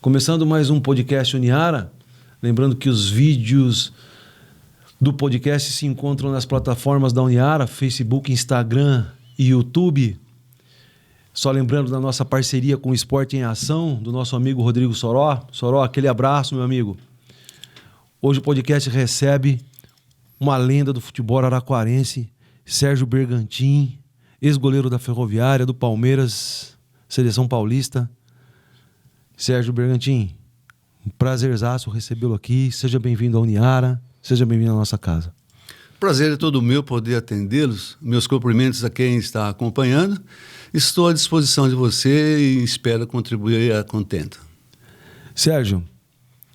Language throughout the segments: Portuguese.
Começando mais um podcast Uniara. Lembrando que os vídeos do podcast se encontram nas plataformas da Uniara, Facebook, Instagram e YouTube. Só lembrando da nossa parceria com o Esporte em Ação, do nosso amigo Rodrigo Soró. Soró, aquele abraço, meu amigo. Hoje o podcast recebe uma lenda do futebol araquarense, Sérgio Bergantin, ex-goleiro da Ferroviária, do Palmeiras, Seleção Paulista. Sérgio Bergantin, um prazerzaço recebê-lo aqui. Seja bem-vindo à Uniara, seja bem-vindo à nossa casa. Prazer é todo meu poder atendê-los. Meus cumprimentos a quem está acompanhando. Estou à disposição de você e espero contribuir a contento. Sérgio,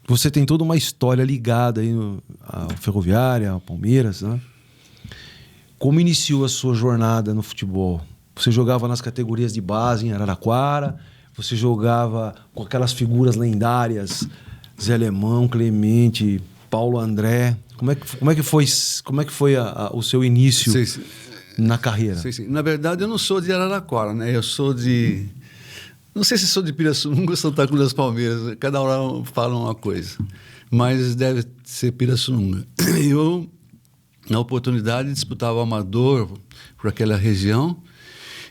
você tem toda uma história ligada aí à Ferroviária, ao Palmeiras, né? Como iniciou a sua jornada no futebol? Você jogava nas categorias de base em Araraquara, você jogava com aquelas figuras lendárias, Zé Alemão, Clemente, Paulo André. Como é que foi o seu início na carreira? Sim. Na verdade, eu não sou de Araraquara, né? Eu sou de... Não sei se sou de Pirassununga ou Santa Cruz das Palmeiras. Cada hora fala uma coisa. Mas deve ser Pirassununga. Eu, na oportunidade, disputava o amador por aquela região.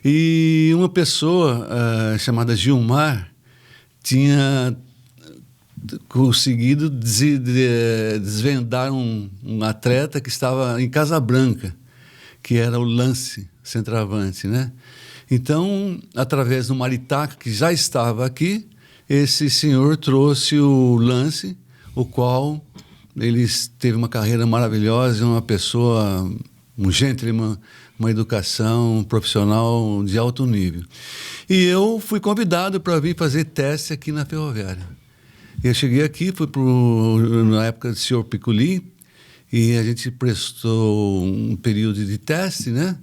E uma pessoa chamada Gilmar tinha conseguido desvendar um atleta que estava em Casabranca, que era o Lance, centroavante, né? Então, através do Maritaca, que já estava aqui, esse senhor trouxe o Lance, o qual ele teve uma carreira maravilhosa, uma pessoa, um gentleman, uma educação profissional de alto nível. E eu fui convidado para vir fazer teste aqui na Ferroviária. Eu cheguei aqui, fui na época do senhor Piccoli, e a gente prestou um período de teste, né?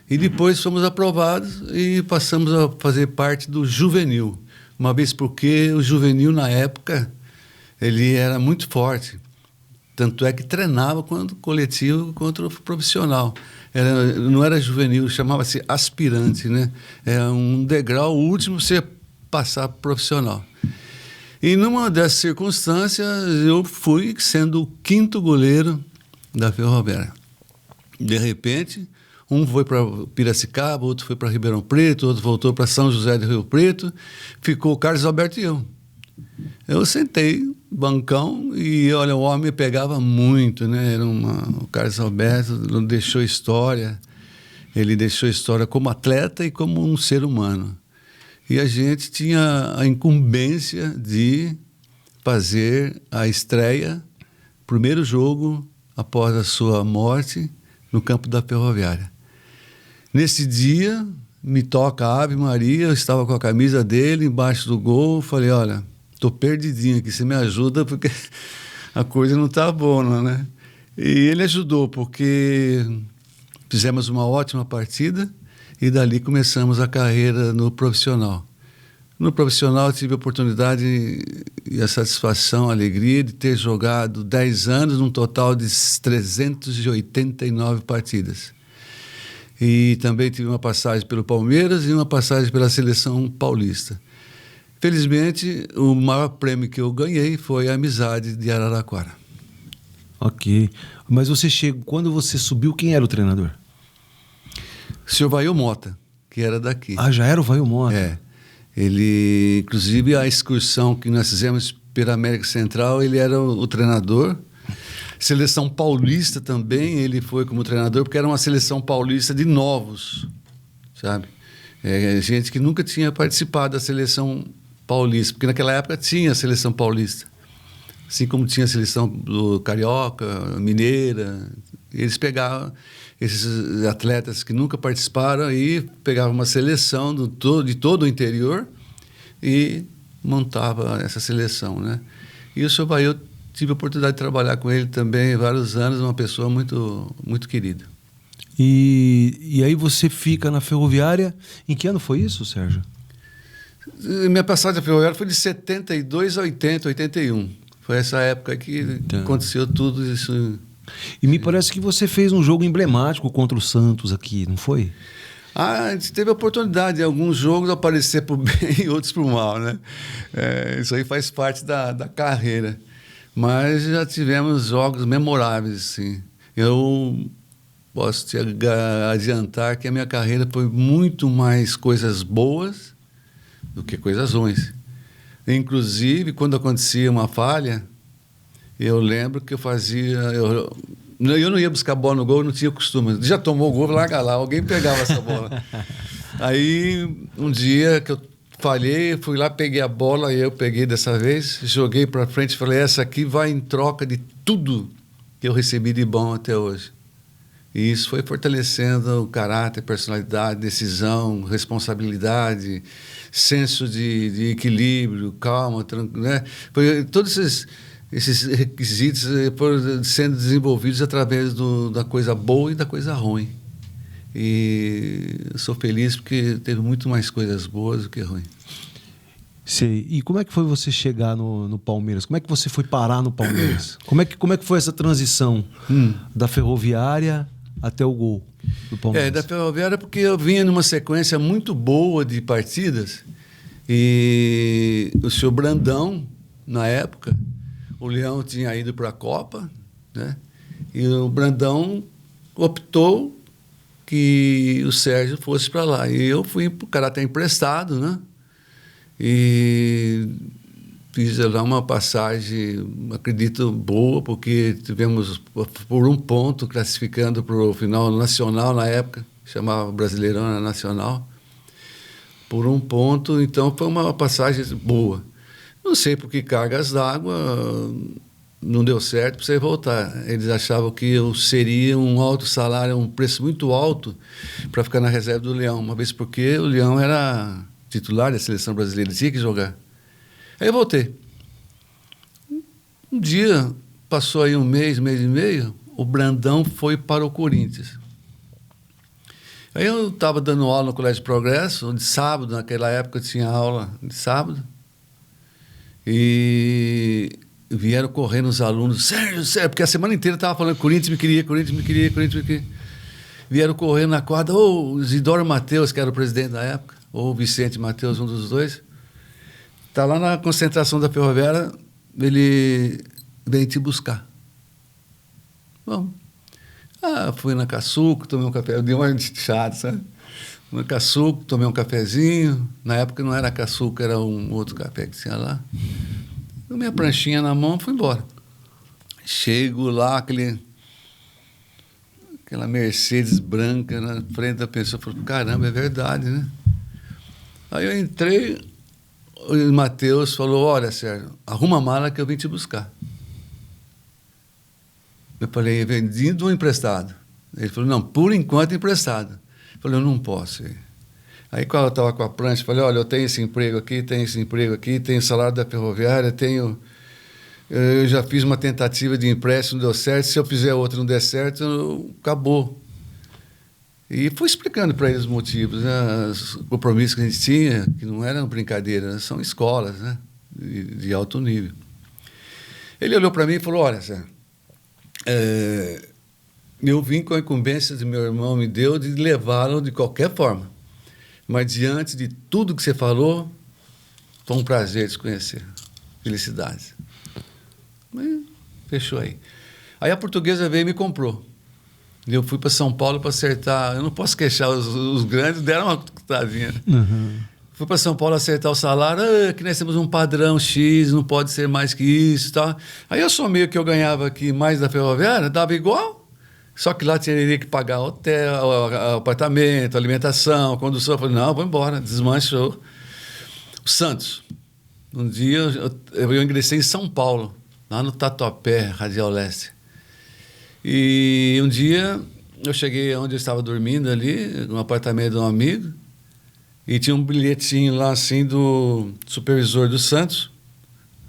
E depois fomos aprovados e passamos a fazer parte do juvenil. Uma vez porque o juvenil, na época, ele era muito forte. Tanto é que treinava quanto coletivo contra o profissional. Não era juvenil, chamava-se aspirante, né? É um degrau último você passar para profissional. E numa dessas circunstâncias, eu fui sendo o 5º goleiro da Ferroviária. De repente, um foi para Piracicaba, outro foi para Ribeirão Preto, outro voltou para São José do Rio Preto, ficou o Carlos Alberto e eu. Eu sentei, bancão, e olha, o homem pegava muito, né? O Carlos Alberto deixou história, ele deixou história como atleta e como um ser humano. E a gente tinha a incumbência de fazer a estreia, primeiro jogo após a sua morte, no campo da Ferroviária. Nesse dia, me toca a Ave Maria, eu estava com a camisa dele embaixo do gol, falei, olha, estou perdidinho aqui, você me ajuda porque a coisa não está boa, né? E ele ajudou, porque fizemos uma ótima partida e dali começamos a carreira no profissional. No profissional tive a oportunidade e a satisfação, a alegria de ter jogado 10 anos, num total de 389 partidas. E também tive uma passagem pelo Palmeiras e uma passagem pela Seleção Paulista. Felizmente, o maior prêmio que eu ganhei foi a amizade de Araraquara. Ok. Mas quando você subiu, quem era o treinador? O senhor Vail Mota, que era daqui. Ah, já era o Vail Mota? É. Ele, inclusive, a excursão que nós fizemos pela América Central, ele era o treinador. Seleção Paulista também, ele foi como treinador, porque era uma seleção paulista de novos, sabe? Gente que nunca tinha participado da seleção paulista, porque naquela época tinha a seleção paulista. Assim como tinha a seleção do Carioca, Mineira, eles pegavam esses atletas que nunca participaram e pegavam uma seleção de todo o interior e montava essa seleção, né? E o senhor Vail, tive a oportunidade de trabalhar com ele também vários anos, uma pessoa muito, muito querida. E aí você fica na Ferroviária. Em que ano foi isso, Sérgio? Minha passagem na Ferroviária foi de 72 a 80, 81. Foi essa época que aconteceu tudo isso. E me parece que você fez um jogo emblemático contra o Santos aqui, não foi? A gente teve a oportunidade em alguns jogos aparecer por bem e outros por mal, né? Isso aí faz parte da carreira. Mas já tivemos jogos memoráveis, sim. Eu posso te adiantar que a minha carreira foi muito mais coisas boas do que coisas ruins. Inclusive, quando acontecia uma falha, eu lembro que eu fazia... Eu não ia buscar bola no gol, não tinha costume. Já tomou o gol, larga lá, alguém pegava essa bola. Aí, um dia que eu falhei, fui lá, peguei a bola, e eu peguei dessa vez, joguei para frente e falei, essa aqui vai em troca de tudo que eu recebi de bom até hoje. E isso foi fortalecendo o caráter, personalidade, decisão, responsabilidade, senso de equilíbrio, calma, né? Foi, todos esses requisitos foram sendo desenvolvidos através da coisa boa e da coisa ruim. E eu sou feliz porque teve muito mais coisas boas do que ruins. Sei. E como é que foi você chegar no Palmeiras? Como é que você foi parar no Palmeiras? Como é que foi essa transição da Ferroviária até o gol do Palmeiras? Da Ferroviária porque eu vinha numa sequência muito boa de partidas e o senhor Brandão, na época, o Leão tinha ido para a Copa, né? E o Brandão optou que o Sérgio fosse para lá. E eu fui para o caráter emprestado, né? E fiz lá uma passagem, acredito, boa, porque tivemos por um ponto classificando para o final nacional na época, chamava Brasileirão Nacional, por um ponto, então foi uma passagem boa. Não sei por que cargas d'água não deu certo para você voltar. Eles achavam que eu seria um alto salário, um preço muito alto para ficar na reserva do Leão, uma vez porque o Leão era titular da seleção brasileira, tinha que jogar. Aí eu voltei. Um dia, passou aí um mês e meio, o Brandão foi para o Corinthians. Aí eu estava dando aula no Colégio Progresso, de sábado, naquela época eu tinha aula de sábado, e vieram correndo os alunos, Sérgio, porque a semana inteira eu estava falando, Corinthians me queria. Vieram correndo na quadra, o Isidoro Mateus, que era o presidente da época, ou o Vicente Mateus, um dos dois, está lá na concentração da Ferroviária, ele veio te buscar. Bom, fui na Caçuco, tomei um café, eu dei uma chato, sabe? Fui na Caçuco, tomei um cafezinho, na época não era Caçuco, era um outro café que tinha lá. Dei minha pranchinha na mão, fui embora. Chego lá, aquela Mercedes branca na frente da pessoa, falei, caramba, é verdade, né? Aí eu entrei, o Matheus falou, olha, Sérgio, arruma a mala que eu vim te buscar. Eu falei, vendido ou emprestado? Ele falou, não, por enquanto emprestado. Eu falei, eu não posso ir. Aí quando eu estava com a prancha, eu falei, olha, eu tenho esse emprego aqui, tenho salário da Ferroviária, eu já fiz uma tentativa de empréstimo, não deu certo, se eu fizer outra não der certo, acabou. E fui explicando para eles os motivos, né, os compromissos que a gente tinha, que não eram brincadeira, são escolas, né, de alto nível. Ele olhou para mim e falou, olha, Sérgio, eu vim com a incumbência que meu irmão me deu de levá-lo de qualquer forma. Mas diante de tudo que você falou, foi um prazer te conhecer. Felicidades. Mas fechou aí. Aí a Portuguesa veio e me comprou. Eu fui para São Paulo para acertar. Eu não posso queixar, os grandes deram uma cutadinha. Uhum. Fui para São Paulo acertar o salário, que nós temos um padrão X, não pode ser mais que isso. Tá? Aí eu somei o que eu ganhava aqui mais da Ferroviária, dava igual, só que lá teria que pagar hotel, apartamento, alimentação, condução. Eu falei, não, vou embora, desmanchou. O Santos, um dia eu ingressei em São Paulo, lá no Tatuapé, Radial Leste. E um dia eu cheguei onde eu estava dormindo ali, no apartamento de um amigo, e tinha um bilhetinho lá assim do supervisor do Santos,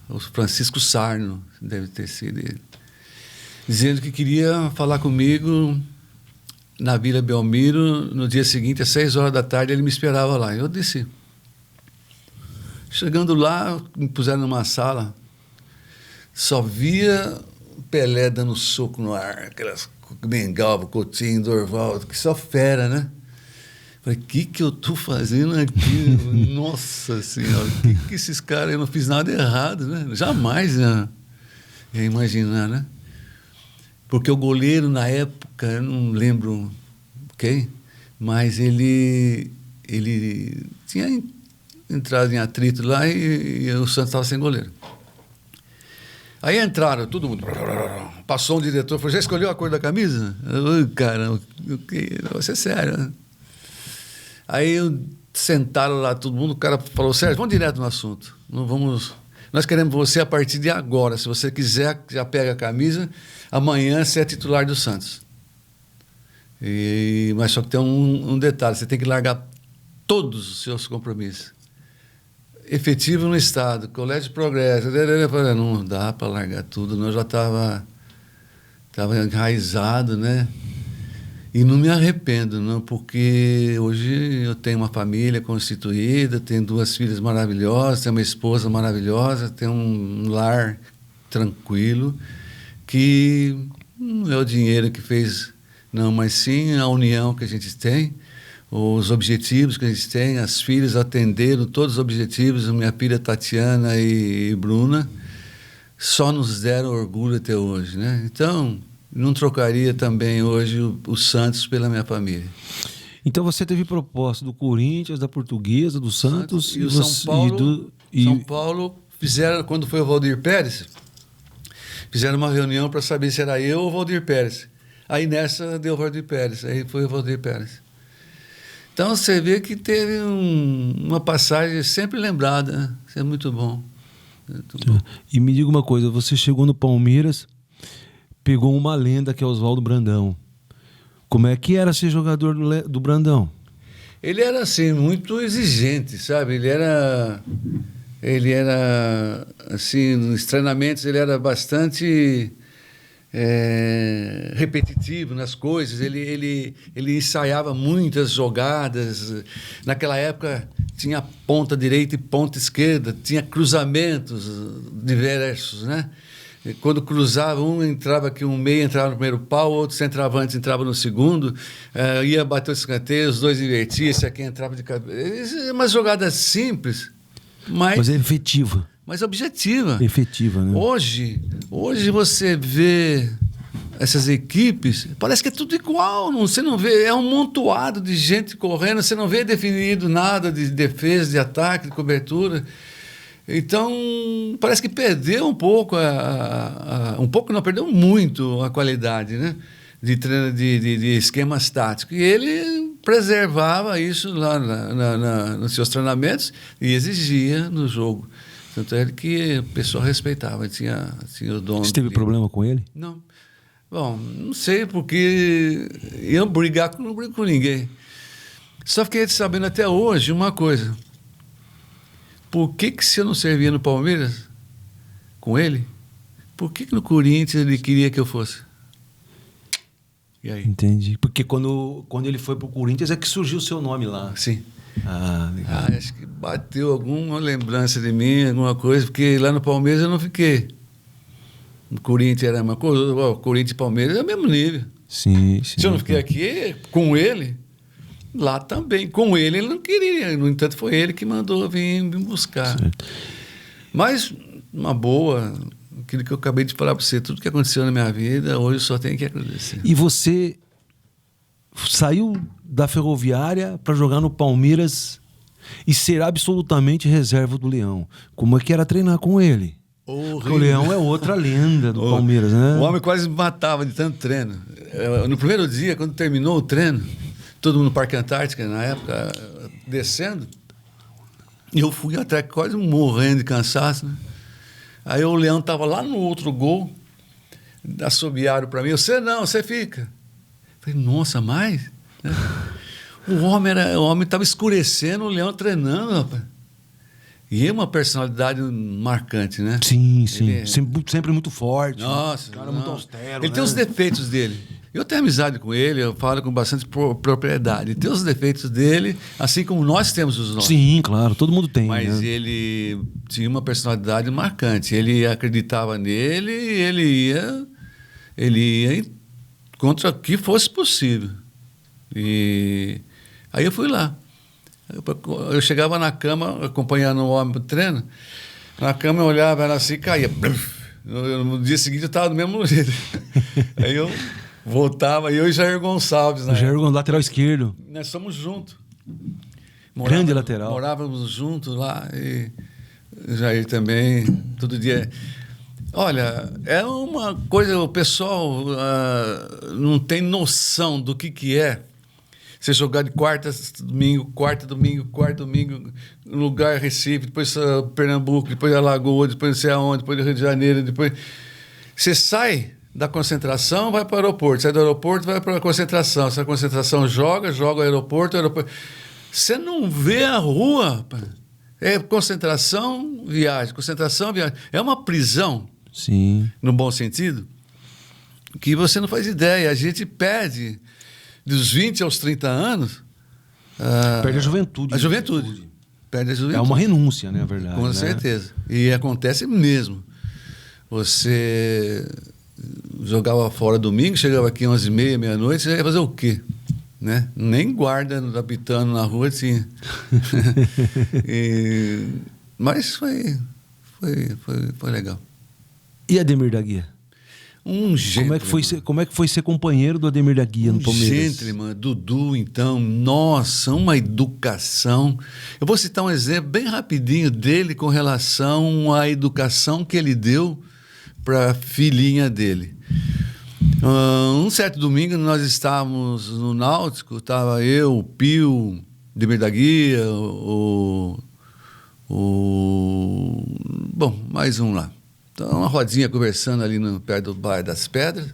o Francisco Sarno, deve ter sido ele, dizendo que queria falar comigo na Vila Belmiro no dia seguinte, às 6 horas da tarde, ele me esperava lá. Eu desci. Chegando lá, me puseram numa sala, só via Pelé dando soco no ar, aquelas Mengalva, Coutinho, Dorval, que só fera, né? Falei, o que eu estou fazendo aqui? Nossa Senhora, que esses caras... Eu não fiz nada errado, né? Jamais ia imaginar, né? Porque o goleiro, na época, eu não lembro quem, mas ele tinha entrado em atrito lá e o Santos estava sem goleiro. Aí entraram, todo mundo... Passou um diretor, falou, já escolheu a cor da camisa? Caramba, isso é sério, né? Aí sentaram lá todo mundo, o cara falou, Sérgio, vamos direto no assunto. Nós queremos você a partir de agora. Se você quiser, já pega a camisa. Amanhã você é titular do Santos. Mas só que tem um detalhe, você tem que largar todos os seus compromissos. Efetivo no Estado, Colégio de Progresso. Não dá para largar tudo. Eu já estava enraizado, né? E não me arrependo, não, porque hoje eu tenho uma família constituída, tenho 2 filhas maravilhosas, tenho uma esposa maravilhosa, tenho um lar tranquilo, que não é o dinheiro que fez, não, mas sim a união que a gente tem, os objetivos que a gente tem. As filhas atenderam todos os objetivos, minha filha Tatiana e Bruna, só nos deram orgulho até hoje, né? Então... Não trocaria também hoje o Santos pela minha família. Então você teve proposta do Corinthians, da Portuguesa, do Santos e o São Paulo. São Paulo fizeram, quando foi o Valdir Pérez, fizeram uma reunião para saber se era eu ou o Valdir Pérez. Aí nessa deu o Valdir Pérez, aí foi o Valdir Pérez. Então você vê que teve uma passagem sempre lembrada, né? Isso é muito bom. Muito bom. E me diga uma coisa, você chegou no Palmeiras, pegou uma lenda que é Oswaldo Brandão. Como é que era ser jogador do Brandão? Ele era assim, muito exigente, sabe? Ele era assim, nos treinamentos ele era bastante repetitivo nas coisas. Ele ensaiava muitas jogadas. Naquela época tinha ponta direita e ponta esquerda, tinha cruzamentos diversos, né? Quando cruzava, entrava aqui, um meio entrava no primeiro pau, outro centroavante entrava no segundo, ia bater o escanteio, os dois invertiam, esse aqui entrava de cabeça. Uma jogada simples, mas é efetiva. Mas objetiva. Efetiva, né? Hoje você vê essas equipes, parece que é tudo igual, você não vê, é um montoado de gente correndo, você não vê definido nada de defesa, de ataque, de cobertura. Então, parece que perdeu um pouco, não, perdeu muito a qualidade, né? de esquemas táticos. E ele preservava isso lá nos seus treinamentos e exigia no jogo. Tanto é que o pessoal respeitava, tinha o dono. Você teve problema com ele? Não. Bom, não sei, porque eu não brigo com ninguém. Só fiquei sabendo até hoje uma coisa. Por que se eu não servia no Palmeiras com ele, por que no Corinthians ele queria que eu fosse? E aí? Entendi. Porque quando ele foi pro Corinthians é que surgiu o seu nome lá. Sim. Legal. Acho que bateu alguma lembrança de mim, alguma coisa, porque lá no Palmeiras eu não fiquei. No Corinthians era uma coisa, o Corinthians e Palmeiras é o mesmo nível. Sim. Se eu não fiquei aqui com ele, lá também. Com ele não queria. No entanto, foi ele que mandou vir me buscar. Certo. Mas, uma boa, aquilo que eu acabei de falar para você, tudo que aconteceu na minha vida, hoje eu só tenho que agradecer. E você saiu da Ferroviária para jogar no Palmeiras e ser absolutamente reserva do Leão. Como é que era treinar com ele? Porque o Leão é outra lenda do Palmeiras, né? O homem quase me matava de tanto treino. No primeiro dia, quando terminou o treino, todo mundo no Parque Antártica, na época, descendo, e eu fui até quase morrendo de cansaço, né? Aí o Leão estava lá no outro gol, assobiaram para mim, você fica. Eu falei, nossa, mais? O homem estava escurecendo, o Leão treinando, rapaz. E é uma personalidade marcante, né? Sim. Sempre muito forte. Nossa. Cara, muito austero. Ele tem os defeitos dele. Eu tenho amizade com ele, eu falo com bastante propriedade. Ele tem os defeitos dele, assim como nós temos os nossos. Sim, claro, todo mundo tem. Mas ele tinha uma personalidade marcante. Ele acreditava nele e ele ia contra o que fosse possível. E Aí eu fui lá. Eu chegava na cama, acompanhando o homem pro treino, na cama eu olhava, era assim, caía. No dia seguinte eu estava do mesmo jeito. Aí eu voltava, eu e Jair Gonçalves. O Jair Gonçalves, lateral esquerdo. Nós somos juntos. Grande lateral. Morávamos juntos lá e o Jair também, todo dia. Olha, é uma coisa, o pessoal não tem noção do que é você jogar de quarta, domingo, no lugar Recife, depois Pernambuco, depois Alagoas, depois não sei aonde, depois Rio de Janeiro, depois... Você sai da concentração, vai para o aeroporto, sai do aeroporto, vai para a concentração, sai da concentração, joga o aeroporto... Você não vê a rua, rapaz. É concentração, viagem. É uma prisão, sim, no bom sentido, que você não faz ideia. A gente perde... Dos 20 aos 30 anos... perde a juventude. A juventude. Perde a juventude. É uma renúncia, né, a verdade. Com certeza. E acontece mesmo. Você jogava fora domingo, chegava aqui 11h30, meia-noite, você ia fazer o quê? Né? Nem guarda habitando na rua tinha. Mas foi legal. E Ademir da Guia? Como é que foi ser companheiro do Ademir da Guia no Palmeiras? Gentleman, Dudu, então, nossa, uma educação. Eu vou citar um exemplo bem rapidinho dele com relação à educação que ele deu para a filhinha dele. Um certo domingo nós estávamos no Náutico, estava eu, o Pio, Ademir da Guia, bom, mais um lá. Então, uma rodinha conversando ali perto do Bairro das Pedras.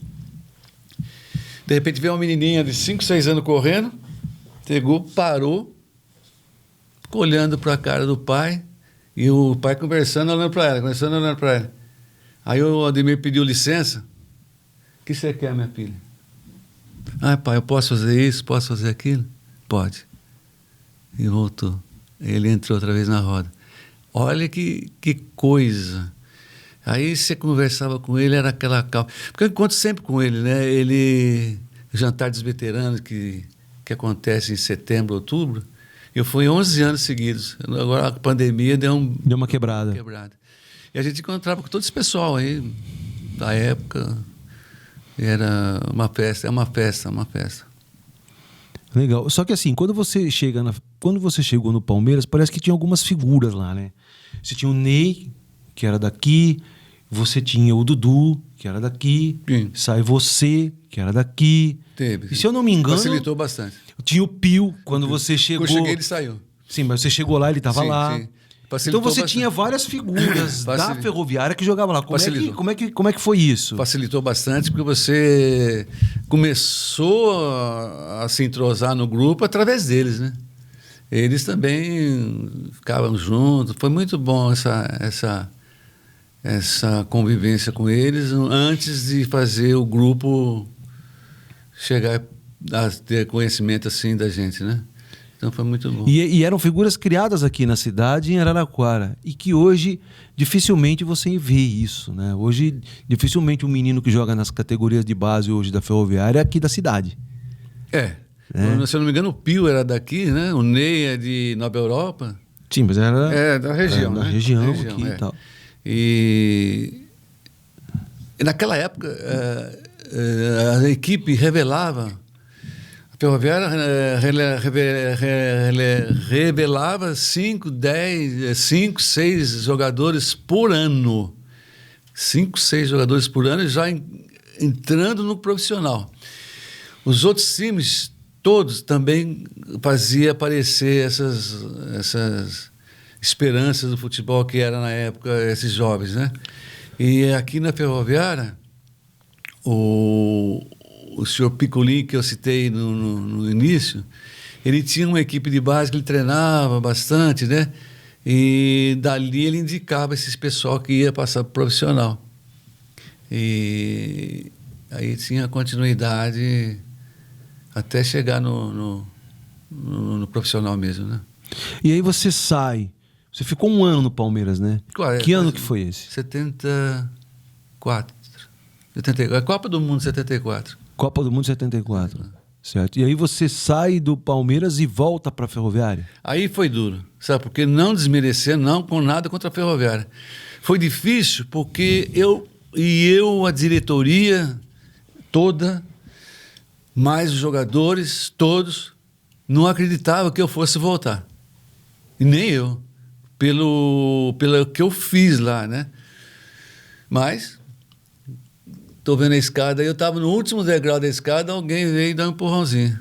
De repente veio uma menininha de 5, 6 anos correndo, pegou, parou, ficou olhando para a cara do pai, e o pai conversando, olhando para ela. Aí o Ademir pediu licença. O que você quer, minha filha? Ah, pai, eu posso fazer isso, posso fazer aquilo? Pode. E voltou. Ele entrou outra vez na roda. Olha que coisa. Aí você conversava com ele, era aquela calma. Porque eu encontro sempre com ele, né? Jantar dos veteranos, que acontece em setembro, outubro, eu fui 11 anos seguidos. Agora a pandemia deu uma quebrada. E a gente encontrava com todo esse pessoal aí, da época. Era uma festa, uma festa. Legal. Só que assim, quando você chegou no Palmeiras, parece que tinha algumas figuras lá, né? Você tinha o Ney, que era daqui, você tinha o Dudu, que era daqui, sim, sai você, que era daqui. Teve. E se eu não me engano... Facilitou bastante. Tinha o Pio, quando você chegou... Quando eu cheguei, ele saiu. Sim, mas você chegou lá, ele estava lá. Sim. Então você tinha várias figuras da Ferroviária que jogavam lá. Como é que foi isso? Facilitou bastante, porque você começou a se entrosar no grupo através deles, né? Eles também ficavam juntos. Foi muito bom essa convivência com eles antes de fazer o grupo chegar a ter conhecimento assim da gente, né? Então foi muito bom. E eram figuras criadas aqui na cidade, em Araraquara, e que hoje dificilmente você vê isso, né? Hoje dificilmente um menino que joga nas categorias de base hoje da Ferroviária é aqui da cidade. Se eu não me engano, o Pio era daqui, né? O Ney é de Nova Europa. Sim, mas era da região, da região aqui e tal. E naquela época a equipe revelava, a Ferroviária revelava 5, 6 jogadores por ano. 5, 6 jogadores por ano já entrando no profissional. Os outros times todos também faziam aparecer essas esperanças do futebol que era na época esses jovens, né? E aqui na Ferroviária, o senhor Picolin, que eu citei no início, ele tinha uma equipe de base que ele treinava bastante, né? E dali ele indicava esses pessoal que ia passar para o profissional. E aí tinha continuidade até chegar no profissional mesmo, né? E aí você sai. Você ficou um ano no Palmeiras, né? Que ano que foi esse? 74. A Copa do Mundo 74. Copa do Mundo 74. Certo. E aí você sai do Palmeiras e volta para a Ferroviária? Aí foi duro, sabe? Porque não desmerecer, não com nada contra a Ferroviária. Foi difícil porque a diretoria toda, mais os jogadores, todos, não acreditavam que eu fosse voltar. E nem eu, pelo que eu fiz lá, né? Mas, estou vendo a escada, eu estava no último degrau da escada, alguém veio dar um empurrãozinho.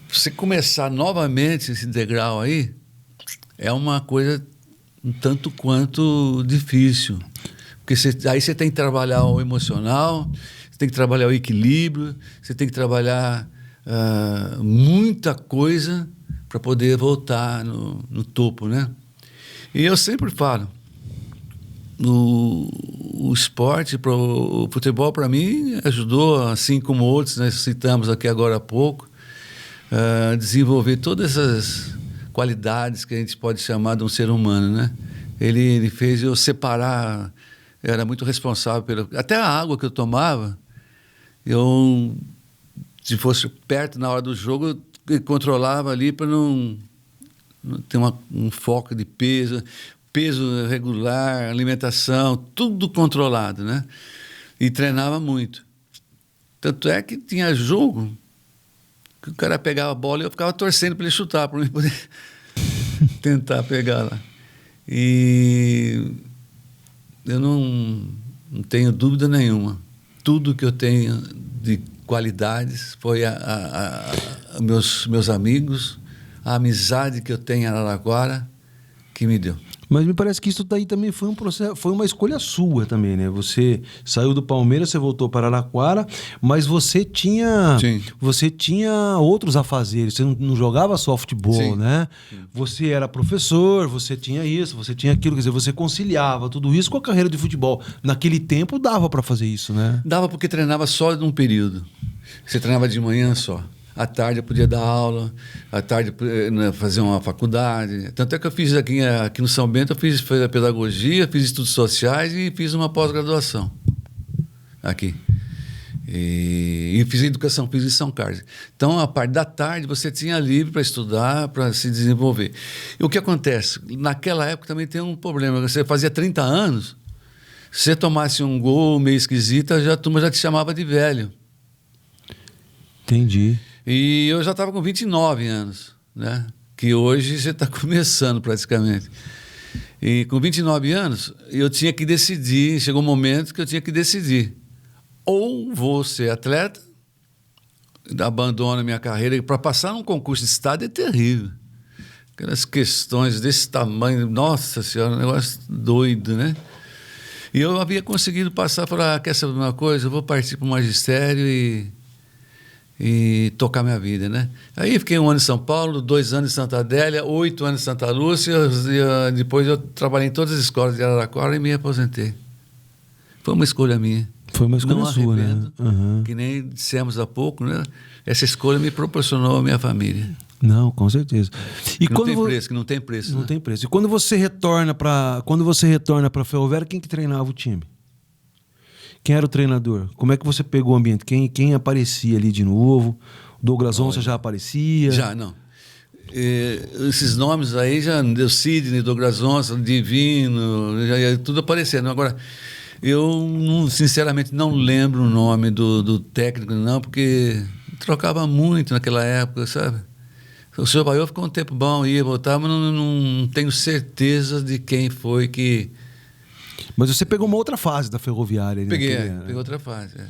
Você começar novamente esse degrau aí, é uma coisa um tanto quanto difícil. Porque aí você tem que trabalhar o emocional, você tem que trabalhar o equilíbrio, você tem que trabalhar muita coisa para poder voltar no topo, né? E eu sempre falo, o esporte, o futebol para mim ajudou, assim como outros, nós citamos aqui agora há pouco, a desenvolver todas essas qualidades que a gente pode chamar de um ser humano, né? Ele fez eu separar, era muito responsável até a água que eu tomava, se fosse perto na hora do jogo, eu controlava ali para não ter um foco de peso regular, alimentação, tudo controlado, né? E treinava muito. Tanto é que tinha jogo que o cara pegava a bola e eu ficava torcendo para ele chutar, para mim poder tentar pegar lá. E eu não tenho dúvida nenhuma. Tudo que eu tenho de qualidades foi meus amigos, a amizade que eu tenho em Araraquara que me deu. Mas me parece que isso daí também foi um processo, foi uma escolha sua também, né? Você saiu do Palmeiras, você voltou para Araraquara, mas você tinha outros afazeres. Você não jogava só futebol, sim, né? Sim. Você era professor, você tinha isso, você tinha aquilo, quer dizer, você conciliava tudo isso com a carreira de futebol. Naquele tempo dava para fazer isso, né? Dava porque treinava só num período. Você treinava de manhã só. À tarde eu podia dar aula, à tarde fazer uma faculdade. Tanto é que eu fiz aqui no São Bento, eu fiz pedagogia, fiz estudos sociais e fiz uma pós-graduação aqui. E fiz educação física em São Carlos. Então, a parte da tarde você tinha livre para estudar, para se desenvolver. E o que acontece? Naquela época também tem um problema. Você fazia 30 anos, se você tomasse um gol meio esquisito, a turma já te chamava de velho. Entendi. E eu já estava com 29 anos, né? Que hoje você está começando praticamente. E com 29 anos, eu tinha que decidir, chegou um momento que eu tinha que decidir. Ou vou ser atleta, abandono a minha carreira, para passar num concurso de estado é terrível. Aquelas questões desse tamanho, nossa senhora, um negócio doido, né? E eu havia conseguido passar, falar, quer saber uma coisa? Eu vou partir para o magistério e tocar minha vida, né? Aí fiquei 1 ano em São Paulo, 2 anos em Santa Adélia, 8 anos em Santa Lúcia, e depois eu trabalhei em todas as escolas de Araraquara e me aposentei. Foi uma escolha minha. Foi uma escolha sua, né? Uhum. Que nem dissemos há pouco, né? Essa escolha me proporcionou a minha família. Não, com certeza. E que não tem preço, que não tem preço. Não né? tem preço. E quando você retorna para a Ferroviária, quem que treinava o time? Quem era o treinador? Como é que você pegou o ambiente? Quem aparecia ali de novo? O Douglas Onça já aparecia? Já, não. Esses nomes aí já deu Sidney, Douglas Onça, Divino, já tudo aparecendo. Agora, eu sinceramente não lembro o nome do técnico, não, porque trocava muito naquela época, sabe? O senhor Baiô ficou um tempo bom, ia, voltava, mas não tenho certeza de quem foi que... Mas você pegou uma outra fase da Ferroviária. Peguei outra fase. É.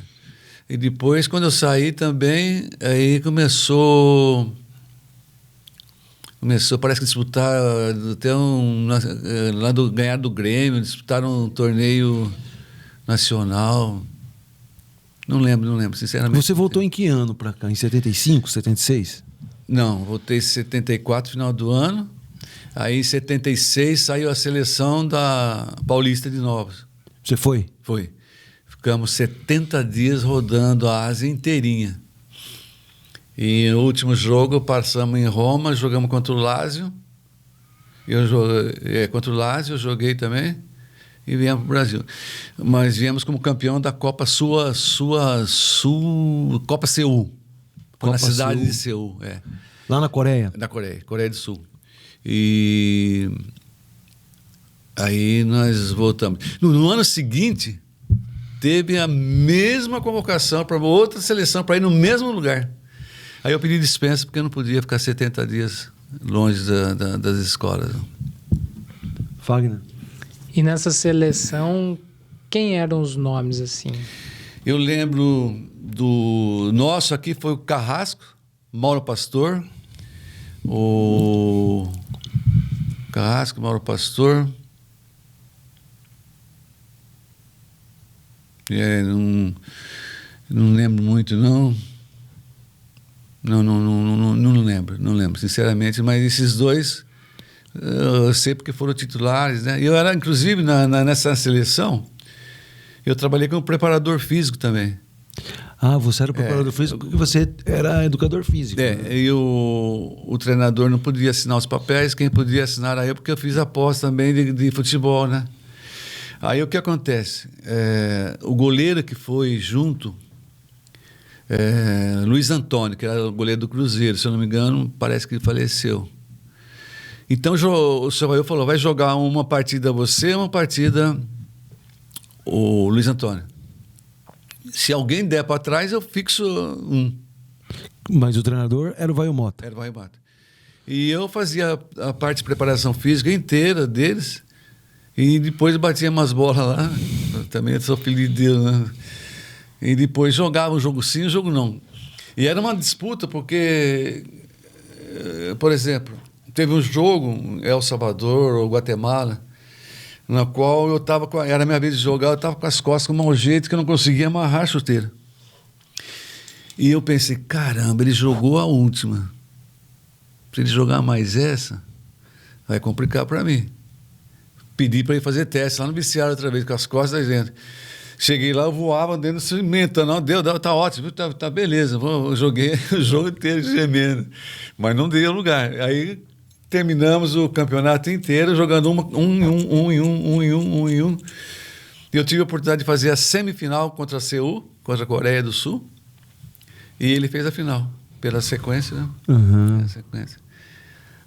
E depois, quando eu saí também, aí começou, parece que disputar até ganhar do Grêmio, disputaram um torneio nacional. Não lembro, sinceramente. Você voltou em que ano para cá? Em 75, 76? Não, voltei em 74, final do ano. Aí, em 76, saiu a seleção da Paulista de Novos. Você foi? Foi. Ficamos 70 dias rodando a Ásia inteirinha. E no último jogo, passamos em Roma, jogamos contra o Lazio. Contra o Lazio, eu joguei também. E viemos para o Brasil. Mas viemos como campeão da Copa Copa Seul. Foi na Copa cidade Seul. de Seul, Lá na Coreia. na Coreia, Coreia do Sul. E aí nós voltamos. No ano seguinte, teve a mesma convocação para outra seleção, para ir no mesmo lugar. Aí eu pedi dispensa porque eu não podia ficar 70 dias longe das escolas. Fagner. E nessa seleção, quem eram os nomes assim? Eu lembro do nosso aqui foi o Carrasco, Mauro Pastor, o Carrasco, Mauro Pastor. Não lembro muito, não. Não lembro, sinceramente, mas esses dois eu sei porque foram titulares, né? Eu era, inclusive, nessa seleção, eu trabalhei como preparador físico também. Ah, você era preparador físico porque você era educador físico. Né? E o treinador não podia assinar os papéis, quem podia assinar era eu, porque eu fiz a pós também de futebol, né? Aí o que acontece? O goleiro que foi junto, Luiz Antônio, que era o goleiro do Cruzeiro, se eu não me engano, parece que ele faleceu. Então o seu Raul falou, vai jogar uma partida você, uma partida o Luiz Antônio. Se alguém der para trás, eu fixo um. Mas o treinador era o Vaio Mota. Era o Vaio Mota. E eu fazia a parte de preparação física inteira deles e depois batia umas bolas lá. Eu também sou filho de Deus, né? E depois jogava um jogo sim, um jogo não. E era uma disputa porque, por exemplo, teve um jogo, El Salvador ou Guatemala, na qual eu estava era a minha vez de jogar, eu estava com as costas com um mau jeito que eu não conseguia amarrar a chuteira. E eu pensei, caramba, ele jogou a última. Se ele jogar mais essa, vai complicar para mim. Pedi para ele fazer teste lá no vestiário outra vez, com as costas da gente. Cheguei lá, eu voava dentro do cimento. Não, deu, tá ótimo, tá beleza. Eu joguei o jogo inteiro gemendo, mas não deu lugar. Aí terminamos o campeonato inteiro jogando um em um. E eu tive a oportunidade de fazer a semifinal contra a Seul, contra a Coreia do Sul. E ele fez a final, pela sequência, né? Uhum. Pela sequência.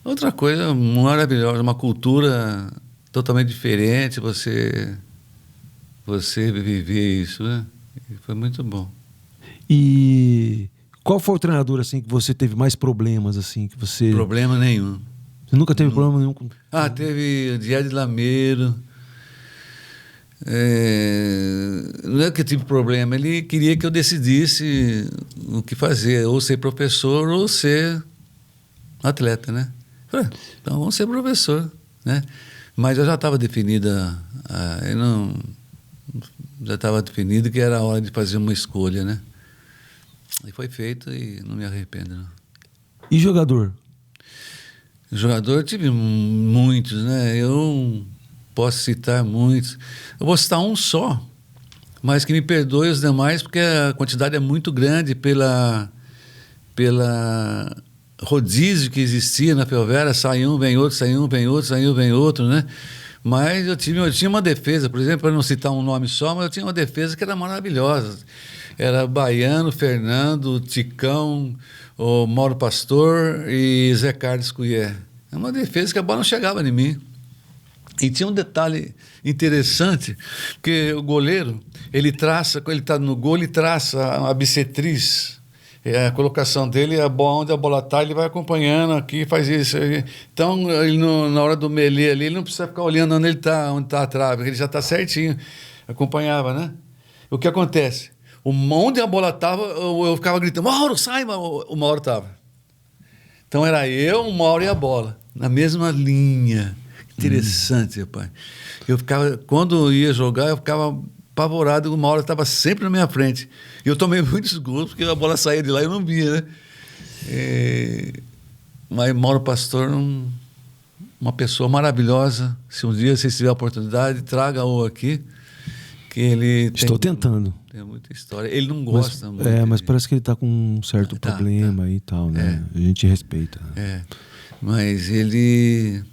Outra coisa maravilhosa, uma cultura totalmente diferente, você viver isso, né? E foi muito bom. E qual foi o treinador assim que você teve mais problemas assim que você? Problema nenhum. Você nunca teve problema nenhum com? Teve o Diário de Lameiro. Não é que eu tive problema, ele queria que eu decidisse o que fazer, ou ser professor ou ser atleta, né? Falei, então vamos ser professor, né? Mas eu já estava definida, já estava definido que era a hora de fazer uma escolha, né? E foi feito e não me arrependo, não. E jogador? Jogador eu tive muitos, né? Eu posso citar muitos. Eu vou citar um só, mas que me perdoe os demais, porque a quantidade é muito grande pela rodízio que existia na Ferroviária, sai um, vem outro, sai um, vem outro, sai um, vem outro, né? Mas eu tinha uma defesa, por exemplo, para não citar um nome só, mas eu tinha uma defesa que era maravilhosa. Era Baiano, Fernando, Ticão, o Mauro Pastor e Zé Carlos Cuié. É uma defesa que a bola não chegava em mim. E tinha um detalhe interessante, porque o goleiro, ele traça, quando ele está no gol, ele traça a bissetriz. A colocação dele, onde a bola está, ele vai acompanhando aqui, faz isso. Então, ele na hora do melee ali, ele não precisa ficar olhando onde está a trave, ele já está certinho. Acompanhava, né? O que acontece? Onde a bola estava, eu ficava gritando, Mauro, sai, o Mauro estava. Então era eu, o Mauro e a bola, na mesma linha. Interessante, rapaz. Eu ficava, quando eu ia jogar, eu ficava apavorado, o Mauro estava sempre na minha frente. E eu tomei muitos gols, porque a bola saía de lá e eu não via, né? Mas Mauro Pastor, uma pessoa maravilhosa. Se um dia vocês tiverem a oportunidade, traga-o aqui, que ele Estou tentando. Tem muita história. Ele não gosta muito. Mas parece que ele está com um certo problema aí e tal, né? A gente respeita. Mas ele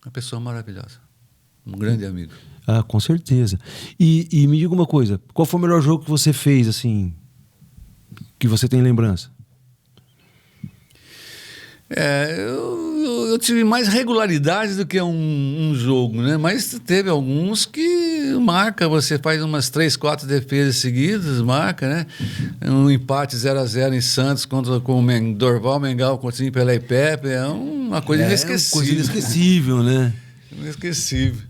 é uma pessoa maravilhosa. Um grande amigo. Ah, com certeza. E me diga uma coisa, qual foi o melhor jogo que você fez, assim, que você tem lembrança? Eu tive mais regularidade do que um jogo, né? Mas teve alguns que marca, você faz umas 3, 4 defesas seguidas, marca, né? Um empate 0-0 em Santos com o Dorval, Mengal, Coutinho, Pelé e Pepe, é uma coisa inesquecível. Coisa inesquecível, né? Inesquecível.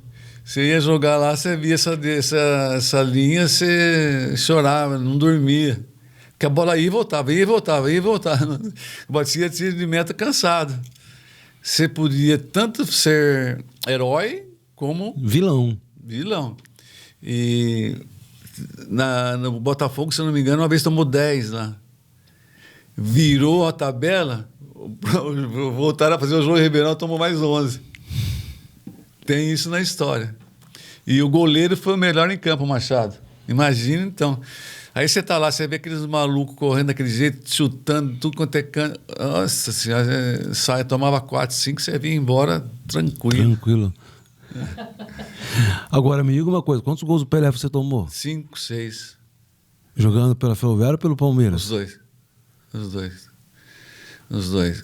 Você ia jogar lá, você via essa linha, você chorava, não dormia. Porque a bola ia e voltava, ia e voltava, ia e voltava. Batia tiro de meta cansado. Você podia tanto ser herói como vilão. E no Botafogo, se eu não me engano, uma vez tomou 10 lá. Virou a tabela, voltaram a fazer o jogo em Ribeirão, tomou mais 11. Tem isso na história. E o goleiro foi o melhor em campo, Machado. Imagina, então. Aí você tá lá, você vê aqueles malucos correndo daquele jeito, chutando tudo quanto é canto. Nossa senhora, sai, tomava 4, 5, você vinha embora tranquilo. Agora, me diga uma coisa, quantos gols do Pelé você tomou? 5, 6. Jogando pela Ferroviária ou pelo Palmeiras? Os dois.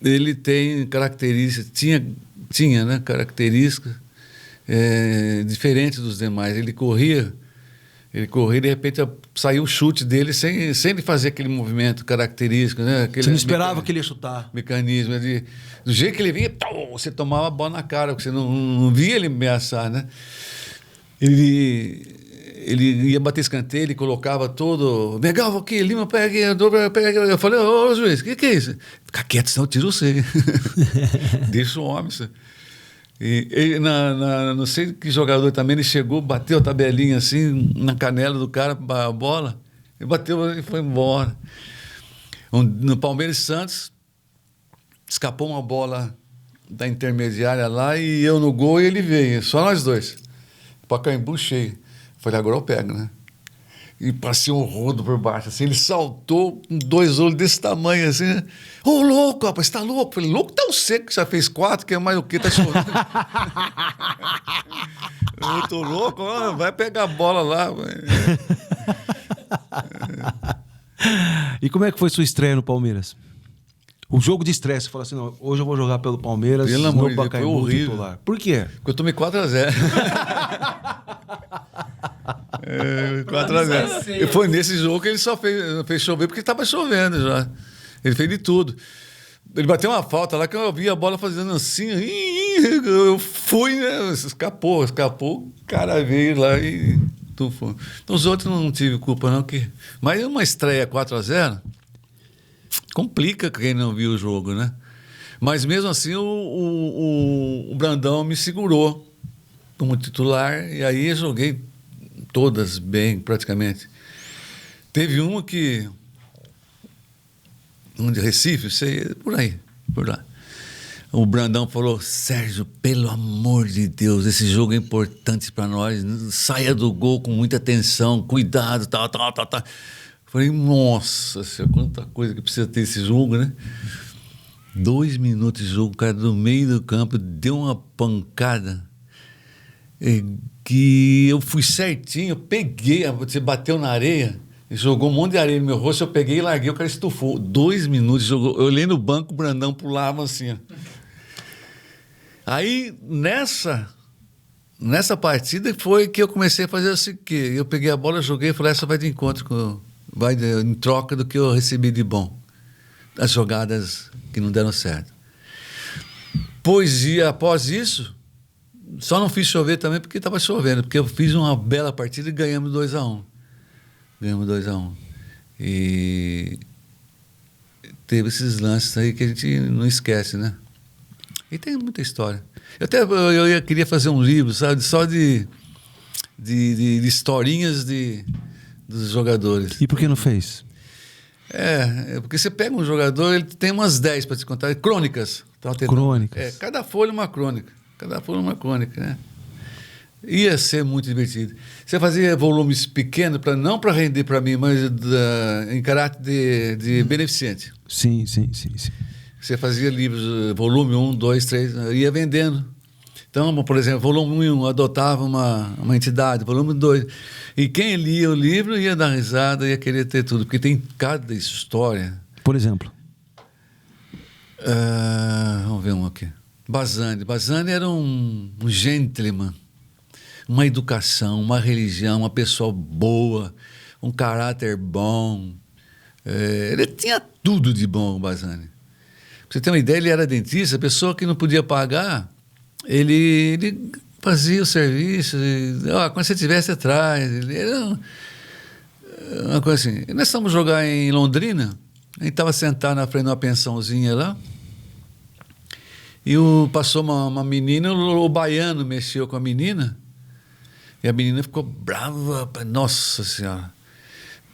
Ele tem características, tinha, né, características diferentes dos demais. Ele corria, de repente saiu o chute dele sem ele fazer aquele movimento característico, né? Você não esperava que ele ia chutar. Mecanismo. Do jeito que ele vinha, você tomava a bola na cara, porque você não via ele ameaçar, né? Ele ia bater escanteio, ele colocava todo... Legal, aqui, Lima, pega. Eu falei, ô juiz, o que é isso? Fica quieto, senão eu tiro você. Deixa o homem, isso. E não sei que jogador também, ele chegou, bateu a tabelinha assim, na canela do cara, a bola, ele bateu e foi embora. No Palmeiras e Santos, escapou uma bola da intermediária lá e eu no gol e ele veio, só nós dois. Pacaembu cheio. Falei, agora eu pego, né? E passei um rodo por baixo, assim, ele saltou com 2 olhos desse tamanho, assim, né? Ô, louco, rapaz, você tá louco? Falei, louco tá o seco, que já fez 4, que é mais o quê? Tá chorando. Eu tô louco, vai pegar a bola lá. E como é que foi sua estreia no Palmeiras? O jogo de estreia, você falou assim, não, hoje eu vou jogar pelo Palmeiras, pelo amor de no Deus, foi horrível. titular. Por quê? Porque eu tomei 4-0. 4-0. E foi nesse jogo que ele só fez chover, porque estava chovendo já. Ele fez de tudo. Ele bateu uma falta lá que eu vi a bola fazendo assim. Eu fui, né? Escapou. O cara veio lá e tufou. Então, os outros não tive culpa, não. Mas uma estreia 4-0 complica quem não viu o jogo, né? Mas mesmo assim, o Brandão me segurou como titular e aí eu joguei todas bem, praticamente. Teve uma que... Um de Recife, sei, por lá. O Brandão falou, Sérgio, pelo amor de Deus, esse jogo é importante para nós, saia do gol com muita atenção, cuidado, tal. Falei, nossa, quanta coisa que precisa ter esse jogo, né? 2 minutos de jogo, o cara do meio do campo deu uma pancada que eu fui certinho, eu peguei, você bateu na areia, jogou um monte de areia no meu rosto, eu peguei e larguei, o cara estufou. 2 minutos, jogou, eu olhei no banco, o Brandão pulava assim, ó. Aí, nessa partida foi que eu comecei a fazer assim, que eu peguei a bola, joguei e falei, essa vai de encontro, em troca do que eu recebi de bom. As jogadas que não deram certo. Após isso, só não fiz chover também porque estava chovendo, porque eu fiz uma bela partida e ganhamos 2-1. E teve esses lances aí que a gente não esquece, né? E tem muita história. Eu queria fazer um livro, sabe? Só de historinhas dos jogadores. E por que não fez? Porque você pega um jogador, ele tem umas 10 para te contar. Crônicas. Crônicas. Cada folha uma crônica. Né? Ia ser muito divertido. Você fazia volumes pequenos, não para render para mim, mas em caráter de beneficente. Sim. Você fazia livros, volume 1, 2, 3, ia vendendo. Então, por exemplo, volume 1 adotava uma entidade, volume 2. E quem lia o livro ia dar risada, ia querer ter tudo, porque tem cada história. Por exemplo? Vamos ver um aqui. Bazzani. Bazzani era um gentleman, uma educação, uma religião, uma pessoa boa, um caráter bom. Ele tinha tudo de bom, o Bazzani. Pra você ter uma ideia, ele era dentista, a pessoa que não podia pagar, ele fazia o serviço. Quando você tiver, você traz. Ele era uma coisa assim. Nós estamos jogar em Londrina, a gente estava sentado na frente de uma pensãozinha lá, e passou uma menina, o baiano mexeu com a menina, e a menina ficou brava. Nossa Senhora.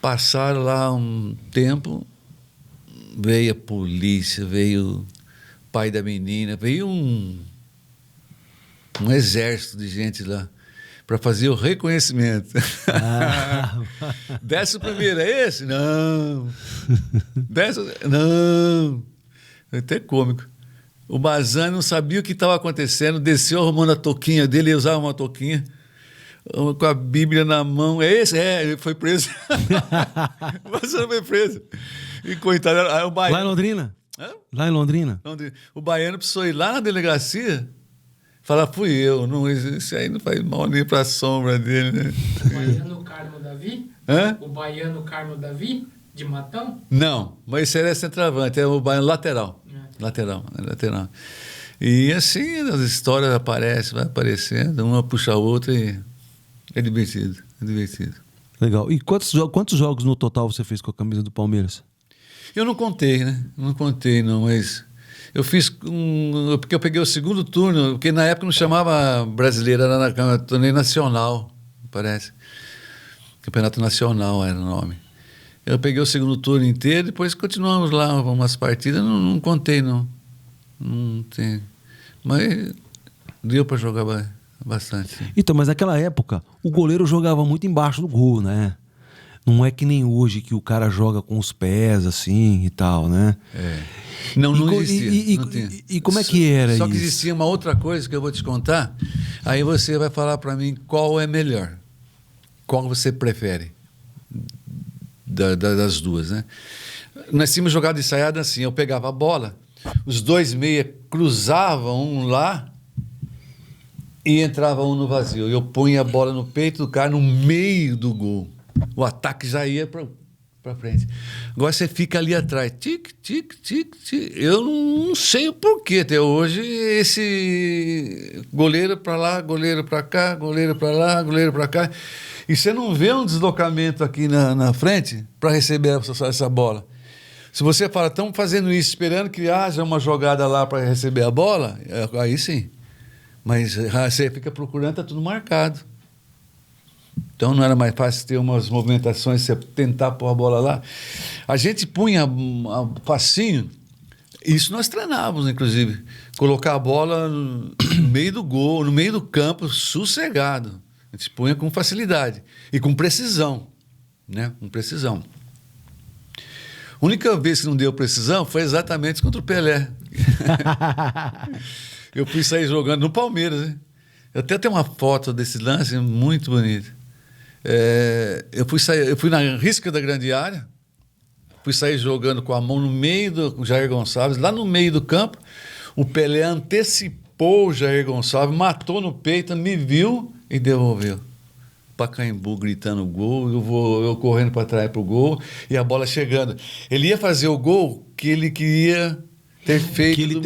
Passaram lá um tempo, veio a polícia, veio o pai da menina, veio um exército de gente lá para fazer o reconhecimento. Desce o primeiro, é esse? Não. Desce, não. É até cômico. O Bazzani não sabia o que estava acontecendo, desceu arrumando a touquinha dele, ele usava uma touquinha, com a Bíblia na mão. É esse? Ele foi preso. O Bazzani foi preso. E coitado, aí o baiano... Lá em Londrina? Hã? Lá em Londrina? O baiano precisou ir lá na delegacia, falar, fui eu. Não, isso aí não faz mal nem para a sombra dele, né? O baiano Carmo Davi? Hã? O baiano Carmo Davi, de Matão? Não, mas esse era centroavante, é o baiano lateral. Lateral. E assim as histórias aparecem, vai aparecendo, uma puxa a outra e é divertido. Legal. E quantos jogos no total você fez com a camisa do Palmeiras? Eu não contei, né? Mas eu fiz porque eu peguei o segundo turno, porque na época não chamava brasileiro, era torneio nacional, parece. Campeonato Nacional era o nome. Eu peguei o segundo turno inteiro, depois continuamos lá umas partidas, não contei, não. Não tem. Mas deu para jogar bastante. Sim. Então, mas naquela época, o goleiro jogava muito embaixo do gol, né? Não é que nem hoje que o cara joga com os pés assim e tal, né? Não existia. E como é que era isso? Só que existia uma outra coisa que eu vou te contar, aí você vai falar para mim qual é melhor. Qual você prefere das duas, né? Nós tínhamos jogado ensaiado assim, eu pegava a bola, os dois meia cruzavam um lá e entrava um no vazio. Eu punha a bola no peito do cara no meio do gol. O ataque já ia para frente. Agora você fica ali atrás, tic, tic, tic, tic. Eu não sei o porquê até hoje esse goleiro para lá, goleiro para cá, goleiro para lá, goleiro para cá. E você não vê um deslocamento aqui na frente para receber essa bola. Se você fala, estamos fazendo isso, esperando que haja uma jogada lá para receber a bola, aí sim. Mas você fica procurando, está tudo marcado. Então não era mais fácil ter umas movimentações, você tentar pôr a bola lá. A gente punha facinho, isso nós treinávamos, inclusive. Colocar a bola no meio do gol, no meio do campo, sossegado. A gente punha com facilidade e com precisão, né? Com precisão. A única vez que não deu precisão foi exatamente contra o Pelé. Eu fui sair jogando no Palmeiras, né? Eu até tenho uma foto desse lance muito bonita. Eu fui na risca da grande área, fui sair jogando com a mão no meio do Jair Gonçalves, lá no meio do campo. O Pelé antecipou o Jair Gonçalves, matou no peito, me viu e devolveu. Pacaembu gritando gol, eu correndo para trás para o gol e a bola chegando. Ele ia fazer o gol que ele queria ter feito.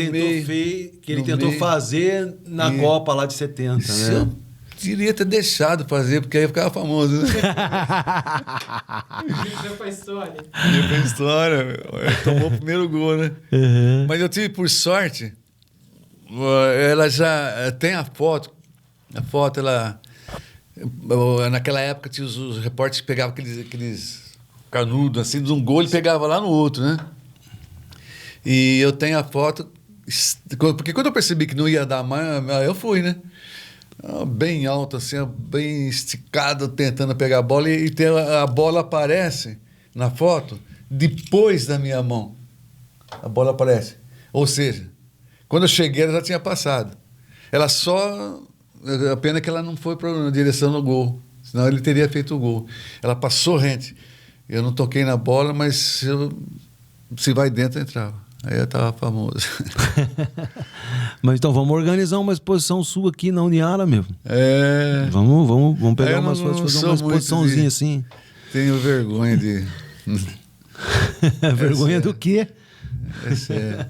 Que ele tentou fazer na Copa lá de 70, né? Eu queria ter deixado fazer, porque aí eu ficava famoso, né? Foi pra história. Foi pra história. Tomou o primeiro gol, né? Uhum. Mas eu tive, por sorte, ela já tem a foto. A foto, ela... Naquela época tinha os repórteres que pegavam aqueles canudos assim, de um gol, ele pegava lá no outro, né? E eu tenho a foto, porque quando eu percebi que não ia dar mais, eu fui, né? Bem alto, assim, bem esticado, tentando pegar a bola, e a bola aparece na foto depois da minha mão. A bola aparece. Ou seja, quando eu cheguei, ela já tinha passado. Ela só... A pena que ela não foi para a direção do gol, senão ele teria feito o gol. Ela passou rente. Eu não toquei na bola, mas se vai dentro, entrava. Aí eu tava famoso. Mas então, vamos organizar uma exposição sua aqui na Uniara, meu. Vamos pegar eu umas não fotos, fazer sou uma exposiçãozinha muito assim. Tenho vergonha de... Vergonha do quê? É sério.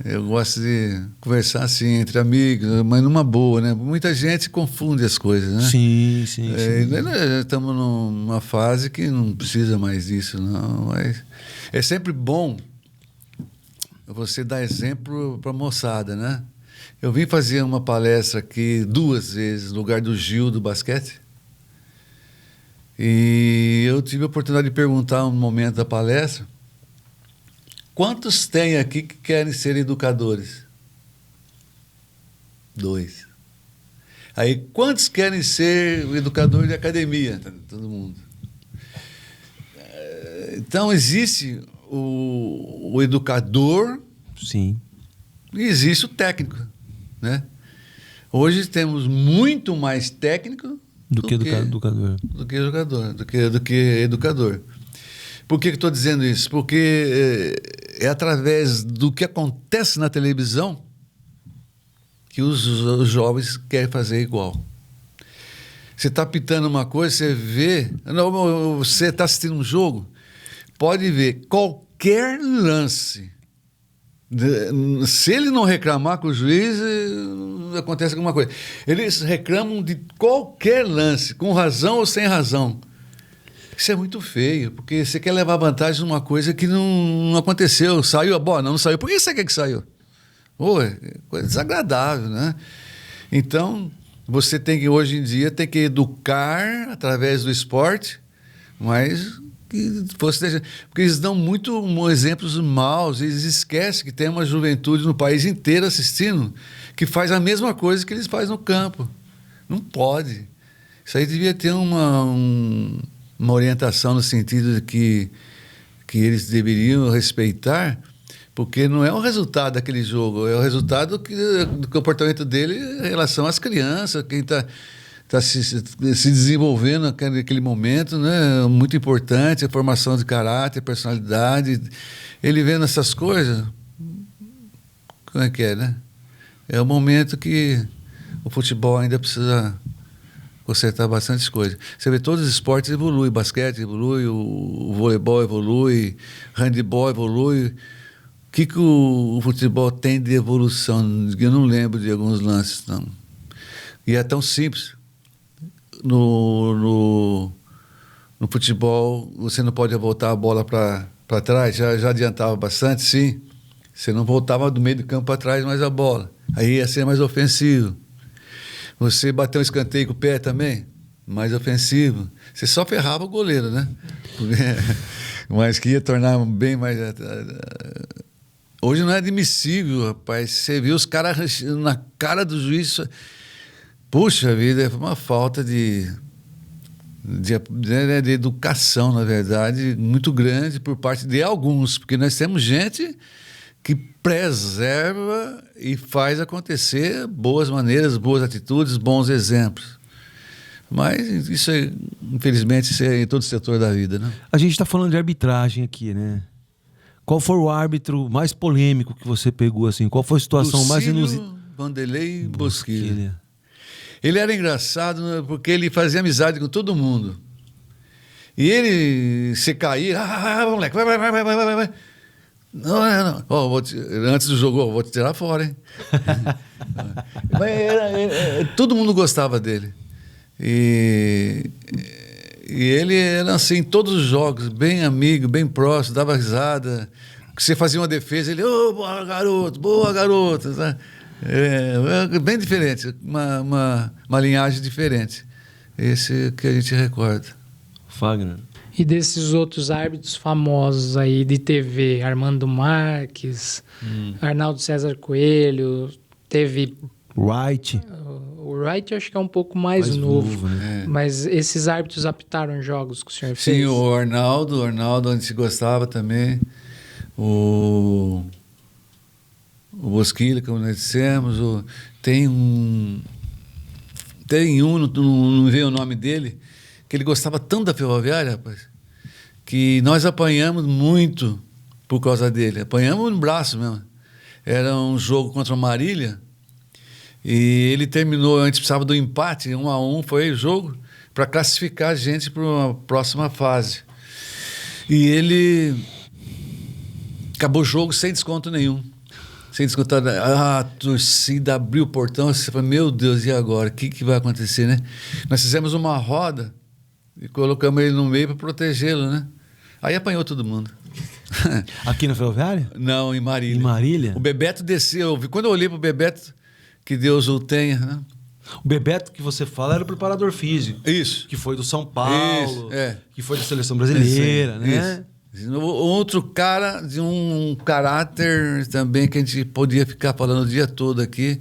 Eu gosto de conversar assim, entre amigos, mas numa boa, né? Muita gente confunde as coisas, né? Sim. Nós estamos numa fase que não precisa mais disso, não. Mas é sempre bom você dar exemplo para a moçada, né? Eu vim fazer uma palestra aqui 2 vezes no lugar do Gil, do basquete. E eu tive a oportunidade de perguntar um momento da palestra: quantos tem aqui que querem ser educadores? 2. Aí, quantos querem ser educador de academia? Todo mundo. Então, existe o educador. Sim. E existe o técnico, né? Hoje temos muito mais técnico Do que educador. Do que educador. Por que estou dizendo isso? Porque é através do que acontece na televisão que os jovens querem fazer igual. Você está pitando uma coisa, você vê... Você está assistindo um jogo, pode ver qualquer lance. Se ele não reclamar com o juiz, acontece alguma coisa. Eles reclamam de qualquer lance, com razão ou sem razão. Isso é muito feio, porque você quer levar vantagem numa coisa que não aconteceu. Saiu a bola? Não saiu. Por que você quer que saiu? É coisa desagradável, né? Então, você tem que, hoje em dia, tem que educar através do esporte, mas... porque eles dão muito exemplos maus, eles esquecem que tem uma juventude no país inteiro assistindo que faz a mesma coisa que eles fazem no campo. Não pode. Isso aí devia ter uma orientação no sentido de que eles deveriam respeitar, porque não é o resultado daquele jogo, é o resultado do comportamento dele em relação às crianças, quem está se desenvolvendo naquele momento, né? Muito importante, a formação de caráter, personalidade. Ele vendo essas coisas, como é que é, né? É o momento que o futebol ainda precisa consertar bastante coisas. Você vê, todos os esportes evoluem, basquete evolui, o voleibol evolui, handebol evolui. O que o futebol tem de evolução? Eu não lembro de alguns lances, não. E é tão simples. No futebol, você não pode voltar a bola para trás, já adiantava bastante, sim. Você não voltava do meio do campo para trás mais a bola. Aí ia ser mais ofensivo. Você bateu um escanteio com o pé também, mais ofensivo. Você só ferrava o goleiro, né? Mas que ia tornar bem mais... Hoje não é admissível, rapaz. Você viu os caras na cara do juiz... Puxa vida, é uma falta de educação, na verdade, muito grande por parte de alguns, porque nós temos gente que preserva e faz acontecer boas maneiras, boas atitudes, bons exemplos. Mas isso, infelizmente, isso é em todo o setor da vida, né? A gente está falando de arbitragem aqui, né? Qual foi o árbitro mais polêmico que você pegou, assim? Qual foi a situação mais inusitada? Vanderlei Bosquilha. Ele era engraçado porque ele fazia amizade com todo mundo. E ele, se cair, moleque, vai. Não. Antes do jogo, vou te tirar fora, hein? Mas todo mundo gostava dele. E ele era assim, em todos os jogos, bem amigo, bem próximo, dava risada. Você fazia uma defesa, ele, boa garoto. Tá? Bem diferente, uma linhagem diferente. Esse que a gente recorda. Fagner. E desses outros árbitros famosos aí de TV, Armando Marques, Arnaldo César Coelho, teve... Wright. O Wright eu acho que é um pouco mais novo, né? Mas esses árbitros apitaram jogos que o senhor fez? Sim, o Arnaldo, a gente gostava também. O Bosquilha, como nós dissemos, tem um, não veio o nome dele, que ele gostava tanto da Ferroviária, rapaz, que nós apanhamos muito por causa dele. Apanhamos no braço mesmo. Era um jogo contra o Marília e ele terminou, a gente precisava do empate, 1-1 foi o jogo, para classificar a gente para uma próxima fase. E ele acabou o jogo sem desconto nenhum. Sem descontar, a torcida abriu o portão, você falou, meu Deus, e agora? O que vai acontecer, né? Nós fizemos uma roda e colocamos ele no meio para protegê-lo, né? Aí apanhou todo mundo. Aqui na Ferroviária? Não, em Marília. Em Marília? O Bebeto desceu. Quando eu olhei pro Bebeto, que Deus o tenha, né? O Bebeto que você fala era o preparador físico. Isso. Que foi do São Paulo, Isso, que foi da seleção brasileira, né? Isso. Outro cara de um caráter também que a gente podia ficar falando o dia todo aqui.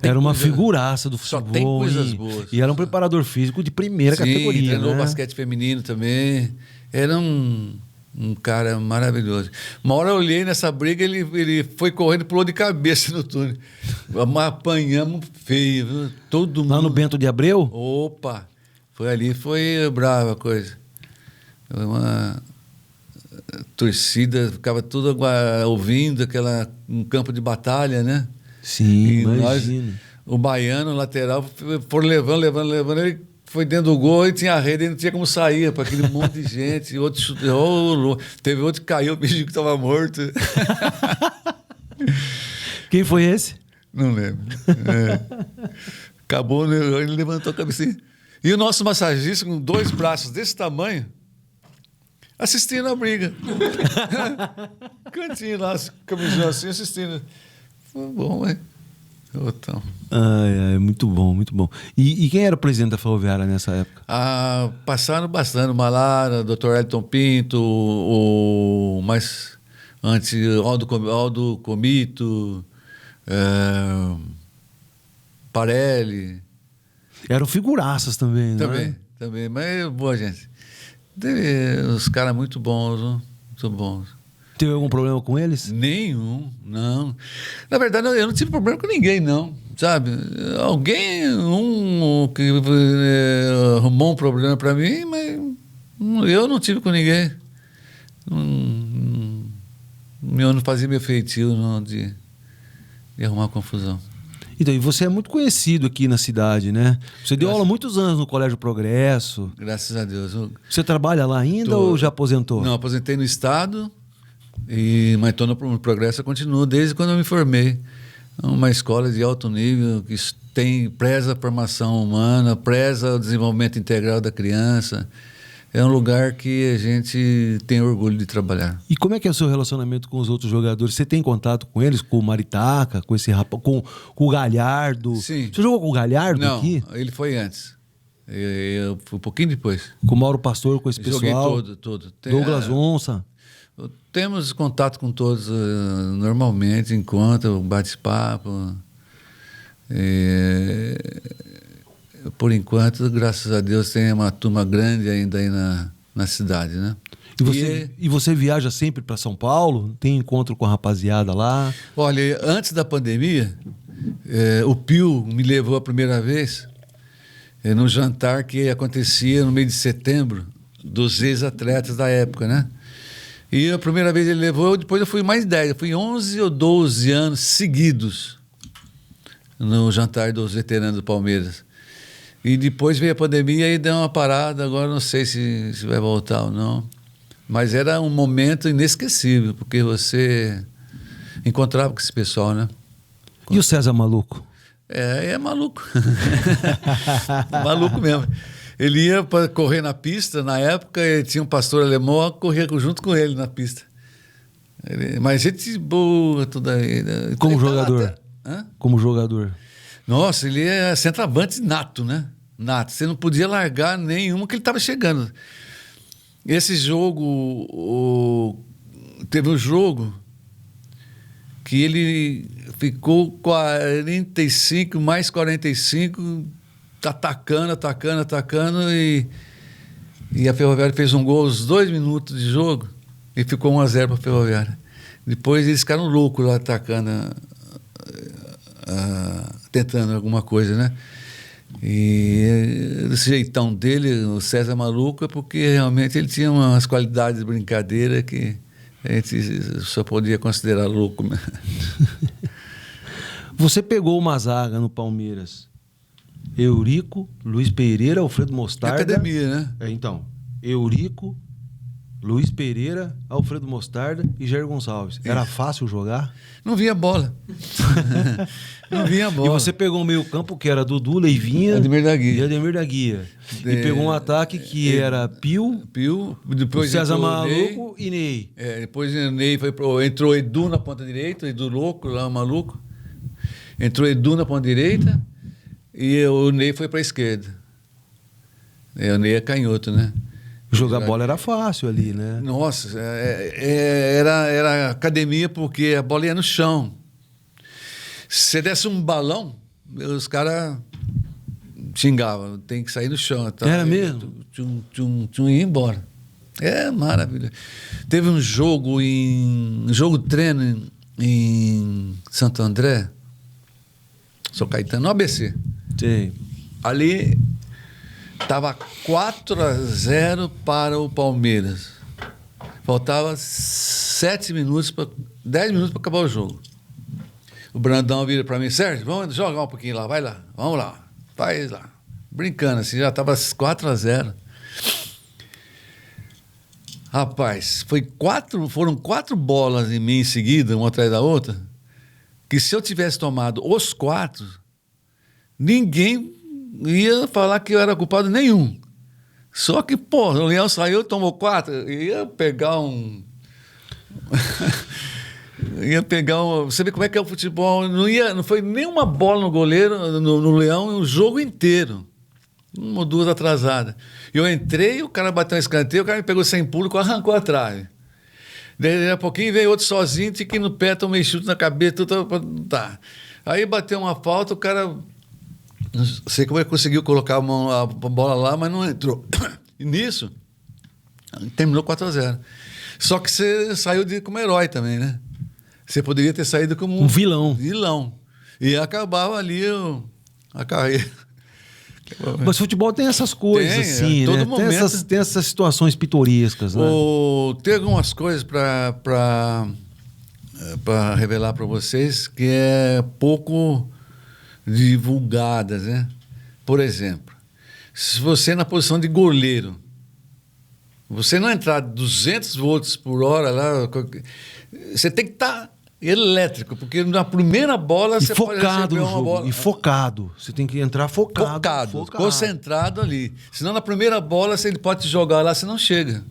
Era uma figuraça do futebol. Só tem coisas boas. E era um preparador físico de primeira categoria. Treinou né? basquete feminino também. Era um cara maravilhoso. Uma hora eu olhei nessa briga, ele foi correndo e pulou de cabeça no túnel. Apanhamos feio, viu? Todo mundo. Lá no Bento de Abreu? Opa! Foi brava a coisa. Uma torcida, ficava tudo ouvindo um campo de batalha, né? Sim, imagino. O baiano, lateral, foram levando, ele foi dentro do gol e tinha a rede, ele não tinha como sair para aquele monte de gente. Outro chutou, teve outro que caiu, o bicho que estava morto. Quem foi esse? Não lembro. Acabou, ele levantou a cabeça. E o nosso massagista, com 2 braços desse tamanho, assistindo a briga. Cantinho lá, camisão assim, assistindo. Foi bom, hein? Então. Muito bom, muito bom. E quem era o presidente da Ferroviária nessa época? Passaram bastante. Malara, Dr. Elton Pinto, mais antes, Aldo Comito, Parelli. Eram figuraças também, né? Também. Mas, boa gente. Teve uns caras muito bons, muito bons. Teve algum problema com eles? Nenhum, não. Na verdade, eu não tive problema com ninguém, não. Sabe? Alguém, que arrumou um problema para mim, mas eu não tive com ninguém. Eu não fazia meu feitio não, de arrumar confusão. Então, e você é muito conhecido aqui na cidade, né? Você deu aula há muitos anos no Colégio Progresso. Graças a Deus. Você trabalha lá ainda ou já aposentou? Não, aposentei no Estado, mas estou no Progresso, eu continuo desde quando eu me formei. Uma escola de alto nível que preza a formação humana, preza o desenvolvimento integral da criança. É um lugar que a gente tem orgulho de trabalhar. E como é que é o seu relacionamento com os outros jogadores? Você tem contato com eles, com o Maritaca, com esse rapaz, com o Galhardo? Sim. Você jogou com o Galhardo aqui? Não, ele foi antes. Eu fui um pouquinho depois. Com o Mauro Pastor, com esse pessoal? Joguei todo. Douglas Onça? Temos contato com todos normalmente, encontro, bate-papo. Por enquanto, graças a Deus, tem uma turma grande ainda aí na cidade, né? E você viaja sempre para São Paulo? Tem encontro com a rapaziada lá? Olha, antes da pandemia, o Pio me levou a primeira vez num jantar que acontecia no mês de setembro dos ex-atletas da época, né? E a primeira vez ele levou, depois eu fui mais 10, eu fui 11 ou 12 anos seguidos no jantar dos veteranos do Palmeiras. E depois veio a pandemia e deu uma parada, agora não sei se vai voltar ou não. Mas era um momento inesquecível, porque você encontrava com esse pessoal, né? E o César Maluco? É maluco. Maluco mesmo. Ele ia para correr na pista, na época tinha um pastor alemão, corria junto com ele na pista. Mas gente boa, tudo aí. Como jogador? Como jogador? Nossa, ele é centroavante nato, né? Nato. Você não podia largar nenhuma que ele estava chegando. Esse jogo, teve um jogo que ele ficou 45 mais 45, atacando, e a Ferroviária fez um gol aos 2 minutos de jogo e ficou 1-0 para a Ferroviária. Depois eles ficaram loucos lá atacando, tentando alguma coisa, né? E esse jeitão dele, o César Maluco, é porque realmente ele tinha umas qualidades de brincadeira que a gente só podia considerar louco. Você pegou uma zaga no Palmeiras. Eurico, Luiz Pereira, Alfredo Mostarda. Academia, né? Então, Eurico, Luiz Pereira, Alfredo Mostarda e Jair Gonçalves. Era fácil jogar? Não vinha bola. Não vinha bola. E você pegou um meio campo que era Dudu, Leivinha Ademir da Guia. e Ademir da Guia. E pegou um ataque que era Pio, depois César entrou Maluco e Ney. Depois o Ney entrou Edu na ponta direita, Edu louco, lá maluco. Entrou Edu na ponta direita e o Ney foi para a esquerda. O Ney é canhoto, né? Jogar bola era fácil ali, né? Nossa, era academia porque a bola ia no chão. Se você desse um balão, os caras xingavam, tem que sair no chão. Tá? Era mesmo? Ia embora. É maravilha. Teve um jogo treino em Santo André, São Caetano, no ABC. Sim. Ali estava 4-0 para o Palmeiras. Faltava 10 minutos para acabar o jogo. O Brandão vira para mim: Sérgio, vamos jogar um pouquinho lá, vai lá, vamos lá, faz lá. Brincando assim, já estava 4-0. Rapaz, foram 4 bolas em mim em seguida, uma atrás da outra, que se eu tivesse tomado os 4, ninguém ia falar que eu era culpado nenhum. Só que, pô, o Leão saiu, tomou 4, ia pegar um... Você vê como é que é o futebol. Não foi nenhuma bola no goleiro, no Leão, o jogo inteiro. 1 ou 2 atrasadas. Eu entrei, o cara bateu um escanteio, o cara me pegou sem pulo e arrancou a trave. Daí a pouquinho veio outro sozinho, tinha que ir no pé, tomei chute na cabeça, tá. Aí bateu uma falta, o cara... Não sei como ele conseguiu colocar a bola lá, mas não entrou. E nisso, terminou 4-0. Só que você saiu como herói também, né? Você poderia ter saído como um vilão. E acabava ali a carreira. Mas futebol tem essas coisas, assim, todo né? momento. Tem essas situações pitorescas, né? Tem algumas coisas para revelar para vocês que é pouco divulgadas, né? Por exemplo, se você na posição de goleiro, você não entrar 200 volts por hora lá, você tem que estar elétrico, porque na primeira bola você pode receber uma bola. E focado. Você tem que entrar focado. Concentrado ali. Senão na primeira bola você pode te jogar lá, você não chega.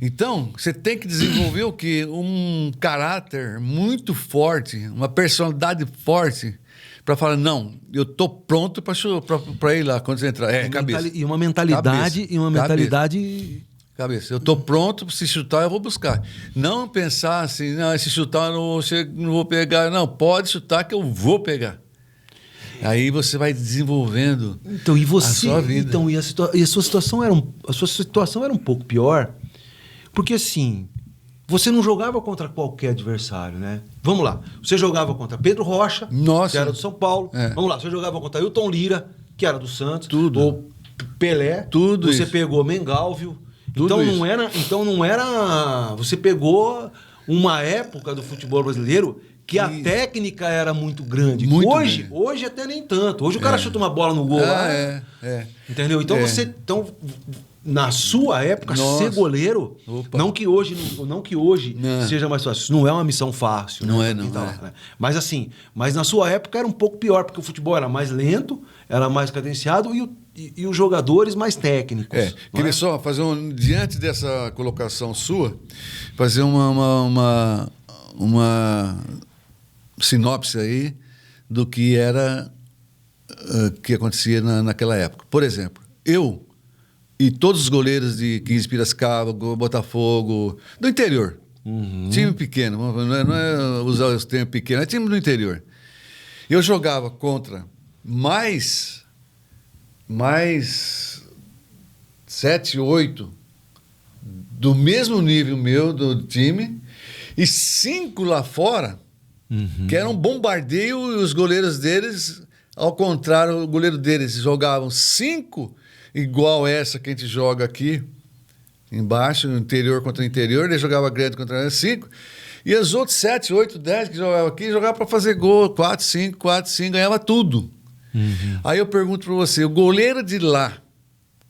Então, você tem que desenvolver o quê? Um caráter muito forte, uma personalidade forte, para falar: não, eu tô pronto para ir lá quando você entrar. Cabeça. E uma mentalidade. Cabeça. Eu tô pronto, se chutar eu vou buscar. Não pensar assim: não, se chutar eu não vou pegar. Não, pode chutar que eu vou pegar. Aí você vai desenvolvendo a sua vida. Então, a sua situação era um pouco pior, porque assim, você não jogava contra qualquer adversário, né? Vamos lá, você jogava contra Pedro Rocha, que era do São Paulo. Vamos lá, você jogava contra Ailton Lira, que era do Santos. Tudo. Ou Pelé. Tudo você isso. pegou Mengalvio. Então não era... Você pegou uma época do futebol brasileiro que a técnica era muito grande. Hoje até nem tanto. Hoje o cara chuta uma bola no gol lá. Entendeu? Então na sua época, ser goleiro, não que hoje seja mais fácil. Isso não é uma missão fácil. Não né? é, não. Então, né? Mas na sua época era um pouco pior, porque o futebol era mais lento, era mais cadenciado e os jogadores mais técnicos. Queria só fazer diante dessa colocação sua, fazer uma sinopse aí do que era que acontecia naquela época. Por exemplo, eu e todos os goleiros de 15 Piracicaba, Botafogo, do interior, time pequeno, não é usar os termos pequenos, é time do interior. Eu jogava contra mais 7, 8 do mesmo nível meu do time e 5 lá fora que era um bombardeio, e os goleiros deles, ao contrário, o goleiro deles jogavam 5 igual essa que a gente joga aqui, Embaixo, interior contra interior, ele jogava grande contra 5. E os outros 7, 8, 10 que jogavam aqui, jogavam para fazer gol. 4, 5, ganhava tudo. Aí eu pergunto para você, o goleiro de lá,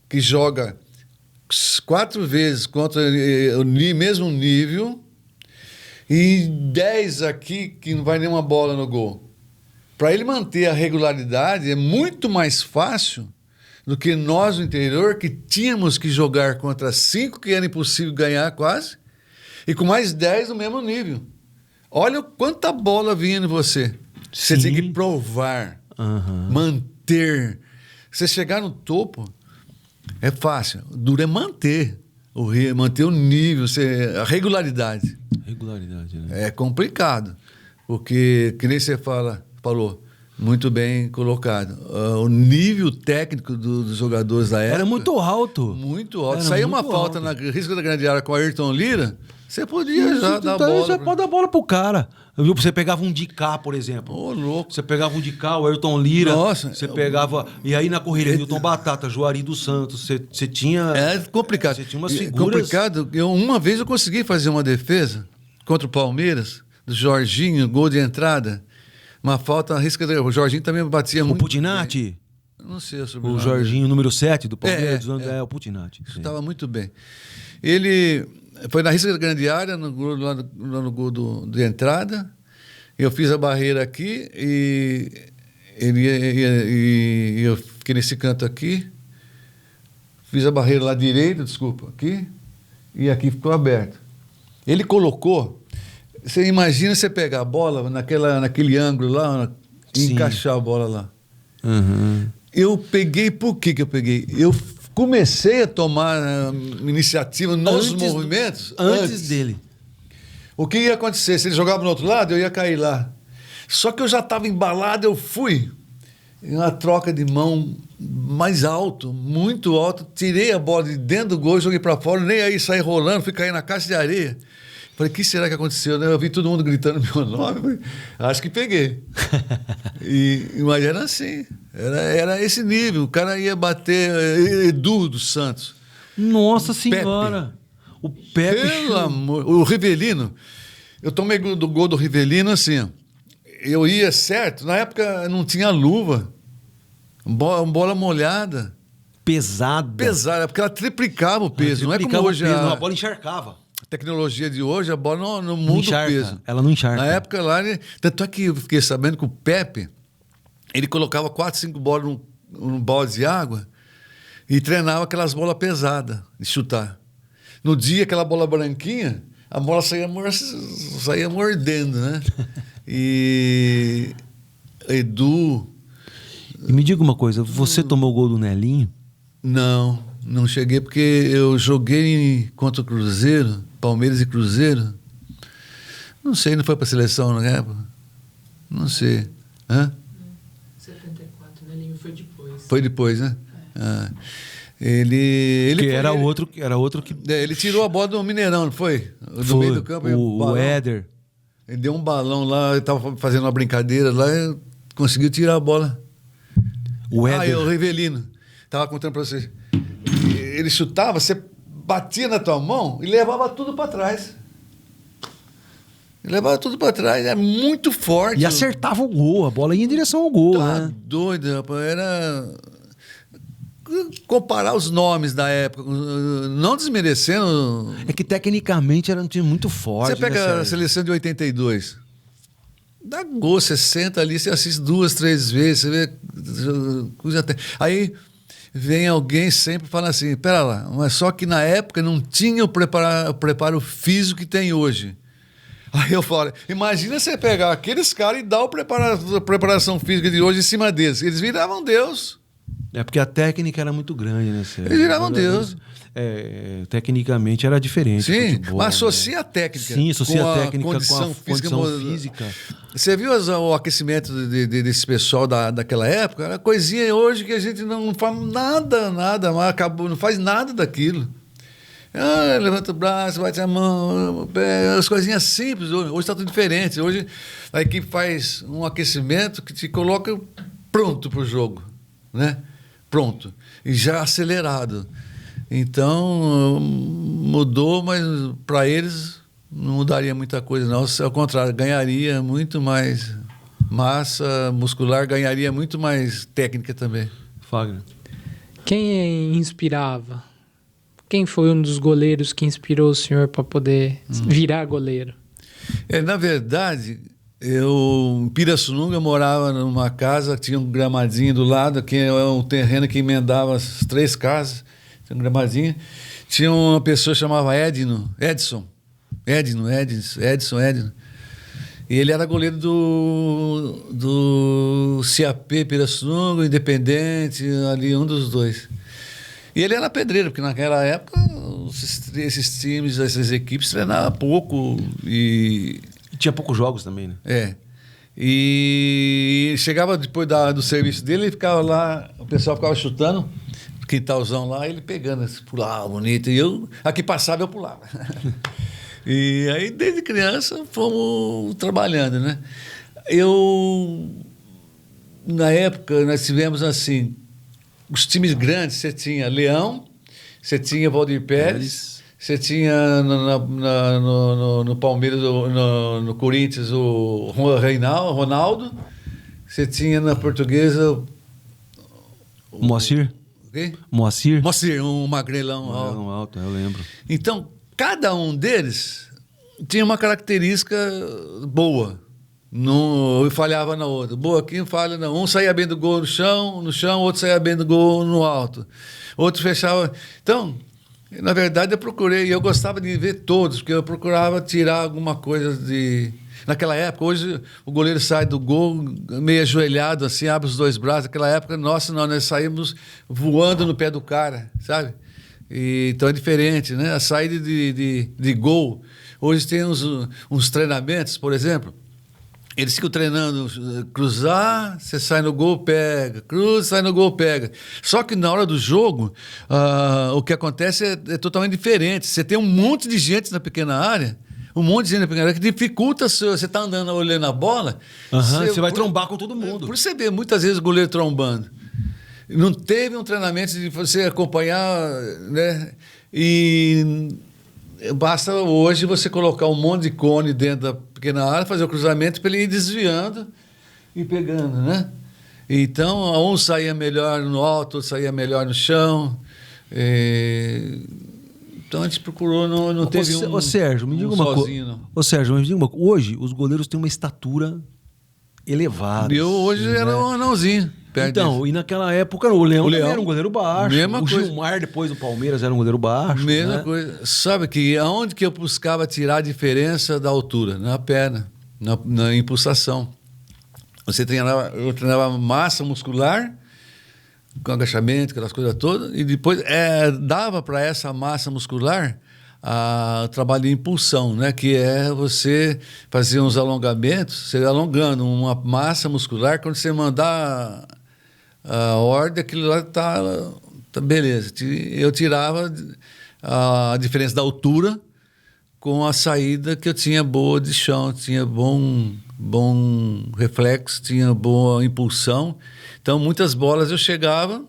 que joga 4 vezes contra o mesmo nível, e 10 aqui que não vai nenhuma bola no gol. Para ele manter a regularidade é muito mais fácil do que nós no interior, que tínhamos que jogar contra 5, que era impossível ganhar quase, e com mais 10 no mesmo nível. Olha quanta bola vinha em você. Você tem que provar, manter. Você chegar no topo é fácil. O duro é manter o nível, a regularidade. Regularidade, né? É complicado, porque, que nem você falou, muito bem colocado. O nível técnico dos jogadores da época... Era muito alto. Muito alto. Saía uma falta na risca da grande área com o Ayrton Lira, você podia já dar bola. Você pode dar bola pro cara. Você pegava um de cá, por exemplo. Ô, louco. Você pegava um de cá, o Ayrton Lira. Nossa. Você pegava... E aí na correria, Newton Batata, Juari dos Santos. Você tinha... É complicado. Você tinha umas figuras... Complicado. Uma vez eu consegui fazer uma defesa contra o Palmeiras, do Jorginho, gol de entrada. Uma falta na risca... O Jorginho também batia muito. O Putinati? Não sei sobre o Jorginho, número 7 do Palmeiras. O Putinati. Estava muito bem. Ele foi na risca da grande área, no gol de entrada. Eu fiz a barreira aqui e eu fiquei nesse canto aqui. Fiz a barreira lá direita, desculpa, aqui. E aqui ficou aberto. Ele colocou... Você imagina você pegar a bola naquele ângulo lá e encaixar a bola lá. Eu peguei, por que eu peguei? Eu comecei a tomar iniciativa nos movimentos antes dele. O que ia acontecer? Se ele jogava no outro lado, eu ia cair lá. Só que eu já estava embalado, eu fui. Uma troca de mão mais alto, muito alto. Tirei a bola de dentro do gol, joguei para fora, nem aí saí rolando, fui cair na caixa de areia. Falei, o que será que aconteceu? Eu vi todo mundo gritando meu nome. Falei, acho que peguei. Mas era assim. Era esse nível. O cara ia bater Edu dos Santos. Nossa Senhora! O Pepe. Pelo amor. O Rivelino. Eu tomei do gol do Rivelino assim. Ó. Eu ia certo. Na época não tinha luva. Bola molhada. Pesada. Pesada. Porque ela triplicava o peso. Não é como hoje. A bola encharcava. Tecnologia de hoje, a bola não muda o peso. Ela não encharca. Na época lá, tanto é que eu fiquei sabendo que o Pepe, ele colocava 4, 5 bolas num balde de água e treinava aquelas bolas pesadas de chutar. No dia, aquela bola branquinha, a bola saía mordendo, né? E Edu... E me diga uma coisa, você tomou o gol do Nelinho? Não cheguei porque eu joguei contra o Cruzeiro, Palmeiras e Cruzeiro. Não sei, não foi para a seleção na época? Não sei. Hã? 74, né? Ele foi depois. Foi depois, né? Ele que era outro que... Ele tirou a bola do Mineirão, não foi? Do meio do campo. O Éder. Ele deu um balão lá, ele estava fazendo uma brincadeira lá e conseguiu tirar a bola. O Éder. O Rivelino. Estava contando para você. Ele chutava, você batia na tua mão e levava tudo para trás. É muito forte. E acertava o gol, a bola ia em direção ao gol, tá né? Doido, rapaz. Era... Comparar os nomes da época, não desmerecendo... É que tecnicamente era um time muito forte. Você pega a seleção de 82, dá gol, você senta ali, você assiste 2, 3 vezes, você vê... Aí... Vem alguém sempre falando assim, pera lá, mas só que na época não tinha o preparo físico que tem hoje. Aí eu falo, imagina você pegar aqueles caras e dar a preparação física de hoje em cima deles. Eles viravam Deus. É porque a técnica era muito grande, né? Eles viravam Deus. Tecnicamente era diferente. Sim, futebol, mas associa a técnica. Sim, associa com a técnica condição com a condição física. Você viu o aquecimento desse pessoal daquela época? Era coisinha hoje que a gente não faz nada, mas acabou, não faz nada daquilo. Levanta o braço, bate a mão, o pé, as coisinhas simples. Hoje está tudo diferente. Hoje a equipe faz um aquecimento que te coloca pronto para o jogo, né? Pronto. E já acelerado. Então, mudou, mas para eles não mudaria muita coisa, não. Ao contrário, ganharia muito mais massa muscular, ganharia muito mais técnica também. Fagner. Quem inspirava? Quem foi um dos goleiros que inspirou o senhor para poder virar goleiro? Na verdade, eu em Pirassununga morava numa casa, tinha um gramadinho do lado, que é um terreno que emendava as 3 casas, tinha um gramadinho. Tinha uma pessoa que chamava Edson. E ele era goleiro do CAP Pirassununga, Independente, ali um dos dois. E ele era pedreiro, porque naquela época esses times, essas equipes treinavam pouco e tinha poucos jogos também, né? E chegava depois do serviço dele, ele ficava lá, o pessoal ficava chutando, quintalzão lá, ele pegando, pulava bonito. E eu, aqui passava, eu pulava. E aí, desde criança, fomos trabalhando, né? Na época, nós tivemos assim, os times grandes, você tinha Leão, você tinha Valdir Pérez, você tinha no Palmeiras, no Corinthians, o Ronaldo, você tinha na Portuguesa... Moacir? Quem? Moacir, um magrelão alto, eu lembro. Então, cada um deles tinha uma característica boa. Não falhava na outra. Boa aqui, falha na um saía bem do gol no chão, outro saía bem do gol no alto. Outro fechava. Então, na verdade, eu gostava de ver todos, porque eu procurava tirar alguma coisa de... Naquela época, hoje o goleiro sai do gol meio ajoelhado, assim, abre os 2 braços. Naquela época, nós saímos voando no pé do cara, sabe? Então é diferente, né? A saída de gol. Hoje tem uns treinamentos, por exemplo, eles ficam treinando cruzar, você sai no gol, pega, cruza, sai no gol, pega. Só que na hora do jogo, o que acontece é totalmente diferente. Você tem um monte de gente na pequena área, que dificulta, você está andando olhando a bola, você vai trombar com todo mundo. Por você ver muitas vezes o goleiro trombando. Não teve um treinamento de você acompanhar, né? E basta hoje você colocar um monte de cone dentro da pequena área, fazer o cruzamento para ele ir desviando e pegando, né? Então, um saía melhor no alto, outro saía melhor no chão. Então, a gente procurou, não teve Ô Sérgio, me diga uma coisa. Ô Sérgio, me diga uma coisa. Hoje, os goleiros têm uma estatura elevada. Eu hoje era um anãozinho. Então, e naquela época o Leão era um goleiro baixo. Mesma coisa. Gilmar, depois do Palmeiras, era um goleiro baixo. Mesma coisa. Sabe que aonde que eu buscava tirar a diferença da altura? Na perna, na impulsação. Eu treinava massa muscular, com agachamento, aquelas coisas todas, e depois dava para essa massa muscular o trabalho de impulsão, né? Que é você fazer uns alongamentos, você alongando uma massa muscular, quando você mandar a ordem, aquilo lá tá beleza. Eu tirava a diferença da altura com a saída que eu tinha boa de chão, tinha bom reflexo, tinha boa impulsão. Então, muitas bolas eu chegava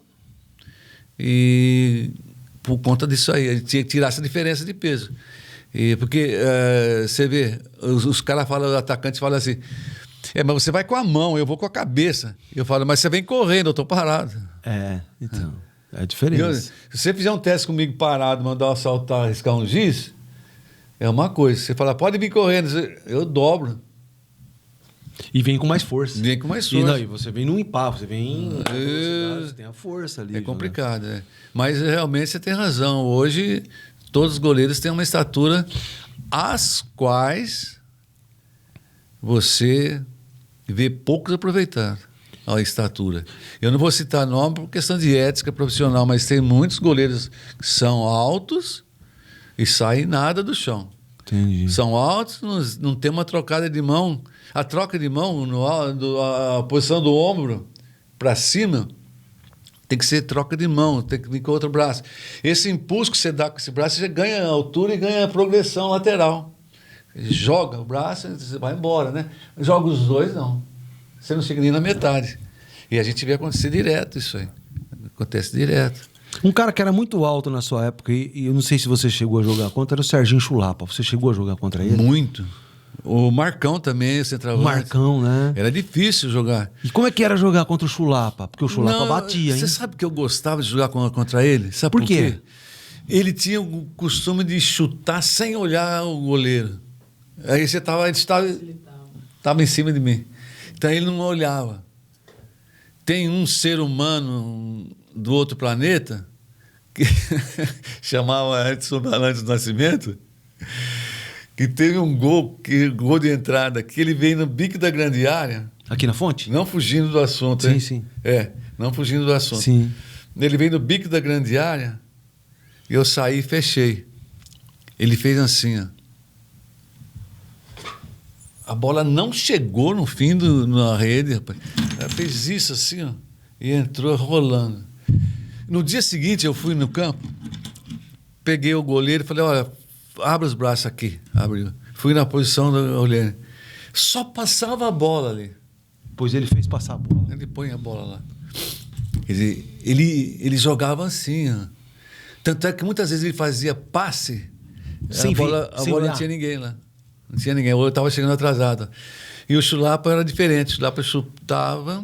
e, por conta disso aí, a gente tinha que tirar essa diferença de peso. Porque você vê, os caras falam, os atacantes falam assim, mas você vai com a mão, eu vou com a cabeça. Eu falo, mas você vem correndo, eu estou parado. Então, é diferente. Se você fizer um teste comigo parado, mandar eu saltar, arriscar um giz, é uma coisa. Você fala, pode vir correndo, eu dobro. E vem com mais força. Vem com mais força. E você vem num impar, você vem... Você tem a força ali. É complicado, né? Mas realmente você tem razão. Hoje, todos os goleiros têm uma estatura as quais você vê poucos aproveitar a estatura. Eu não vou citar nome por questão de ética profissional, mas tem muitos goleiros que são altos e saem nada do chão. Entendi. São altos, não tem uma trocada de mão. A troca de mão, a posição do ombro para cima, tem que ser troca de mão, tem que vir com outro braço. Esse impulso que você dá com esse braço, você ganha altura e ganha progressão lateral. Joga o braço, você vai embora, né? Joga os dois, não. Você não chega nem na metade. E a gente vê acontecer direto isso aí. Acontece direto. Um cara que era muito alto na sua época, e eu não sei se você chegou a jogar contra, era o Serginho Chulapa. Você chegou a jogar contra ele? Muito. O Marcão também, centroavante. Marcão, né? Era difícil jogar. E como é que era jogar contra o Chulapa? Porque o Chulapa batia, hein? Você sabe que eu gostava de jogar contra ele? Sabe Por quê? Ele tinha o costume de chutar sem olhar o goleiro. Aí ele estava em cima de mim. Então ele não olhava. Tem um ser humano do outro planeta que chamava Edson Balantes do Nascimento, que teve um gol de entrada, que ele veio no bico da grande área. Aqui na Fonte? Não fugindo do assunto, Sim, hein? sim. Não fugindo do assunto. Sim. Ele veio no bico da grande área e eu saí e fechei. Ele fez assim, ó. A bola não chegou no fim na rede, rapaz. Ela fez isso assim, ó, e entrou rolando. No dia seguinte, eu fui no campo, peguei o goleiro e falei, olha, abre os braços aqui. Abriu. Fui na posição do goleiro. Só passava a bola ali. Pois ele fez passar a bola. Ele põe a bola lá. Ele jogava assim, ó. Tanto é que muitas vezes ele fazia passe, Sem a bola olhar. não tinha ninguém lá. Não tinha ninguém, ou eu estava chegando atrasado. E o Chulapa era diferente, o Chulapa chutava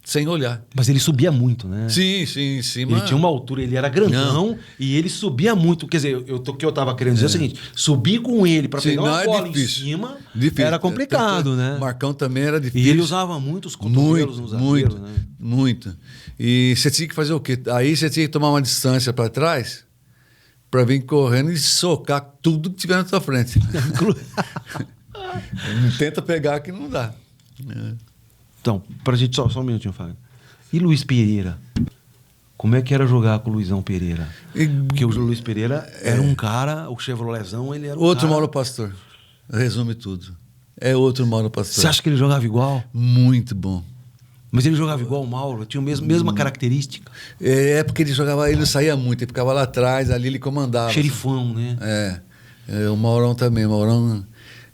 sem olhar. Mas ele subia muito, né? Sim, em cima. Ele tinha uma altura, ele era grandão e ele subia muito. Quer dizer, o que eu tava querendo dizer é o seguinte: subir com ele para pegar uma bola em cima era complicado, né? O Marcão também era difícil. E ele usava muito os cotovelos nos zagueiros, né? Muito. E você tinha que fazer o quê? Aí você tinha que tomar uma distância para trás para vir correndo e socar tudo que tiver na sua frente. Tenta pegar que não dá. Então, pra gente só um minutinho, Fábio. E Luiz Pereira? Como é que era jogar com o Luizão Pereira? Porque o Luiz Pereira era um cara, o Chevroletzão, ele era um outro cara... Mauro Pastor. Resume tudo. É outro Mauro Pastor. Você acha que ele jogava igual? Muito bom. Mas ele jogava igual o Mauro? Tinha a mesma característica? É porque ele jogava, ele não saía muito, ele ficava lá atrás, ali ele comandava. Xerifão, né? O Maurão também. O Maurão,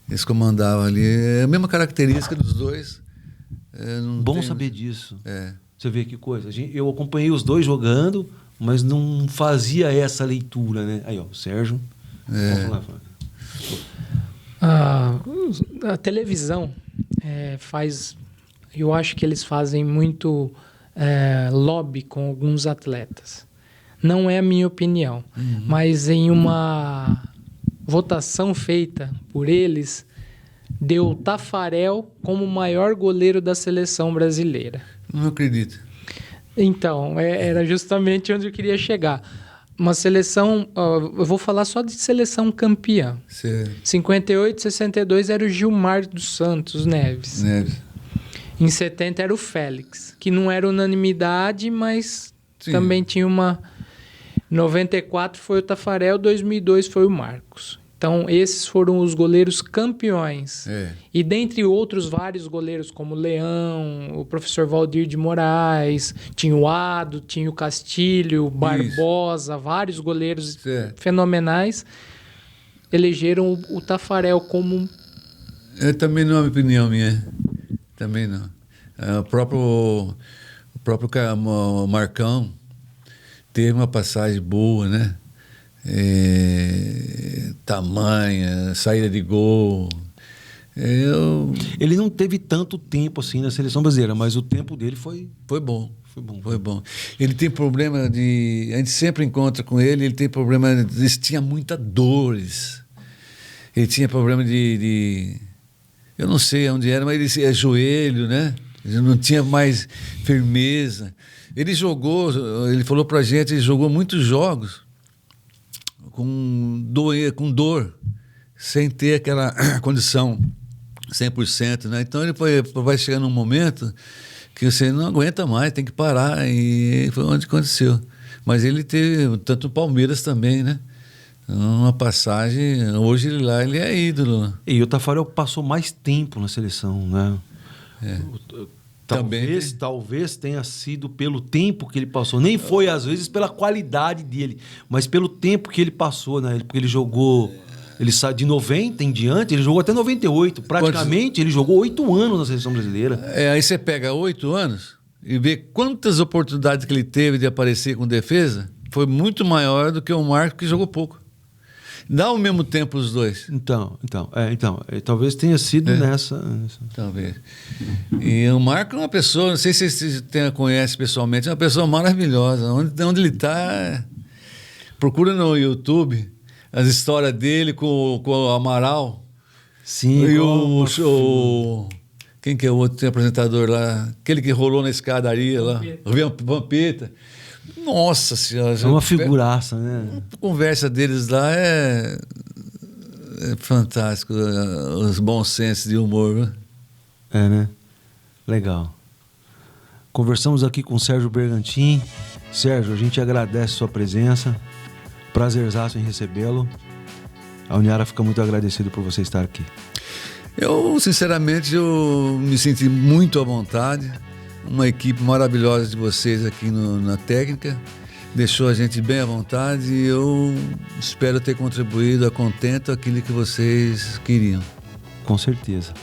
eles comandavam ali. É a mesma característica dos dois. Bom saber disso. Você vê que coisa. Eu acompanhei os dois jogando, mas não fazia essa leitura, né? Aí, ó, o Sérgio. Vamos lá, Fábio. A televisão faz... Eu acho que eles fazem muito lobby com alguns atletas. Não é a minha opinião, mas em uma votação feita por eles, deu o Tafarel como o maior goleiro da seleção brasileira. Não acredito. Então, era justamente onde eu queria chegar. Uma seleção, eu vou falar só de seleção campeã. Certo. 58, 62 era o Gilmar dos Santos Neves. Em 70 era o Félix, que não era unanimidade, mas também tinha uma... 94 foi o Tafarel, 2002 foi o Marcos. Então, esses foram os goleiros campeões. E dentre outros vários goleiros, como o Leão, o professor Valdir de Moraes, tinha o Ado, tinha o Castilho, o Barbosa, vários goleiros fenomenais, elegeram o Tafarel como... Também não é uma opinião minha. Também não. O próprio Marcão teve uma passagem boa, né? Tamanha, saída de gol. Ele não teve tanto tempo assim na seleção brasileira, mas o tempo dele foi bom. Foi bom. Ele tem problema de... A gente sempre encontra com ele tem problema... Ele tinha muitas dores. Ele tinha problema de eu não sei onde era, mas ele joelho, né? Ele não tinha mais firmeza. Ele falou pra gente, ele jogou muitos jogos com dor, sem ter aquela condição 100%, né? Então ele vai chegar num momento que você não aguenta mais, tem que parar, e foi onde aconteceu. Mas ele teve, tanto o Palmeiras também, né? Uma passagem, hoje ele é ídolo. E o Tafarel passou mais tempo na seleção, né? Talvez tenha sido pelo tempo que ele passou. Nem foi, às vezes, pela qualidade dele, mas pelo tempo que ele passou, né? Porque ele jogou... Ele saiu de 90 em diante, ele jogou até 98. Praticamente, ele jogou 8 anos na seleção brasileira. Aí você pega 8 anos e ver quantas oportunidades que ele teve de aparecer com defesa, foi muito maior do que o Marco, que jogou pouco. Dá ao mesmo tempo os dois. Então, talvez tenha sido nessa. Talvez. E o Marco é uma pessoa, não sei se você conhece pessoalmente, é uma pessoa maravilhosa. Onde ele está, procura no YouTube as histórias dele com o Amaral. Sim. E quem que é o outro apresentador lá? Aquele que rolou na escadaria lá. O Vampeta. Nossa Senhora. É uma figuraça, né? A conversa deles lá é fantástico. Os bons sensos de humor. Né? É, né? Legal. Conversamos aqui com o Sérgio Bergantin. Sérgio, a gente agradece sua presença. Prazerzaço em recebê-lo. A Uniara fica muito agradecido por você estar aqui. Eu, sinceramente, me senti muito à vontade. Uma equipe maravilhosa de vocês aqui na técnica. Deixou a gente bem à vontade e eu espero ter contribuído a contento aquilo que vocês queriam. Com certeza.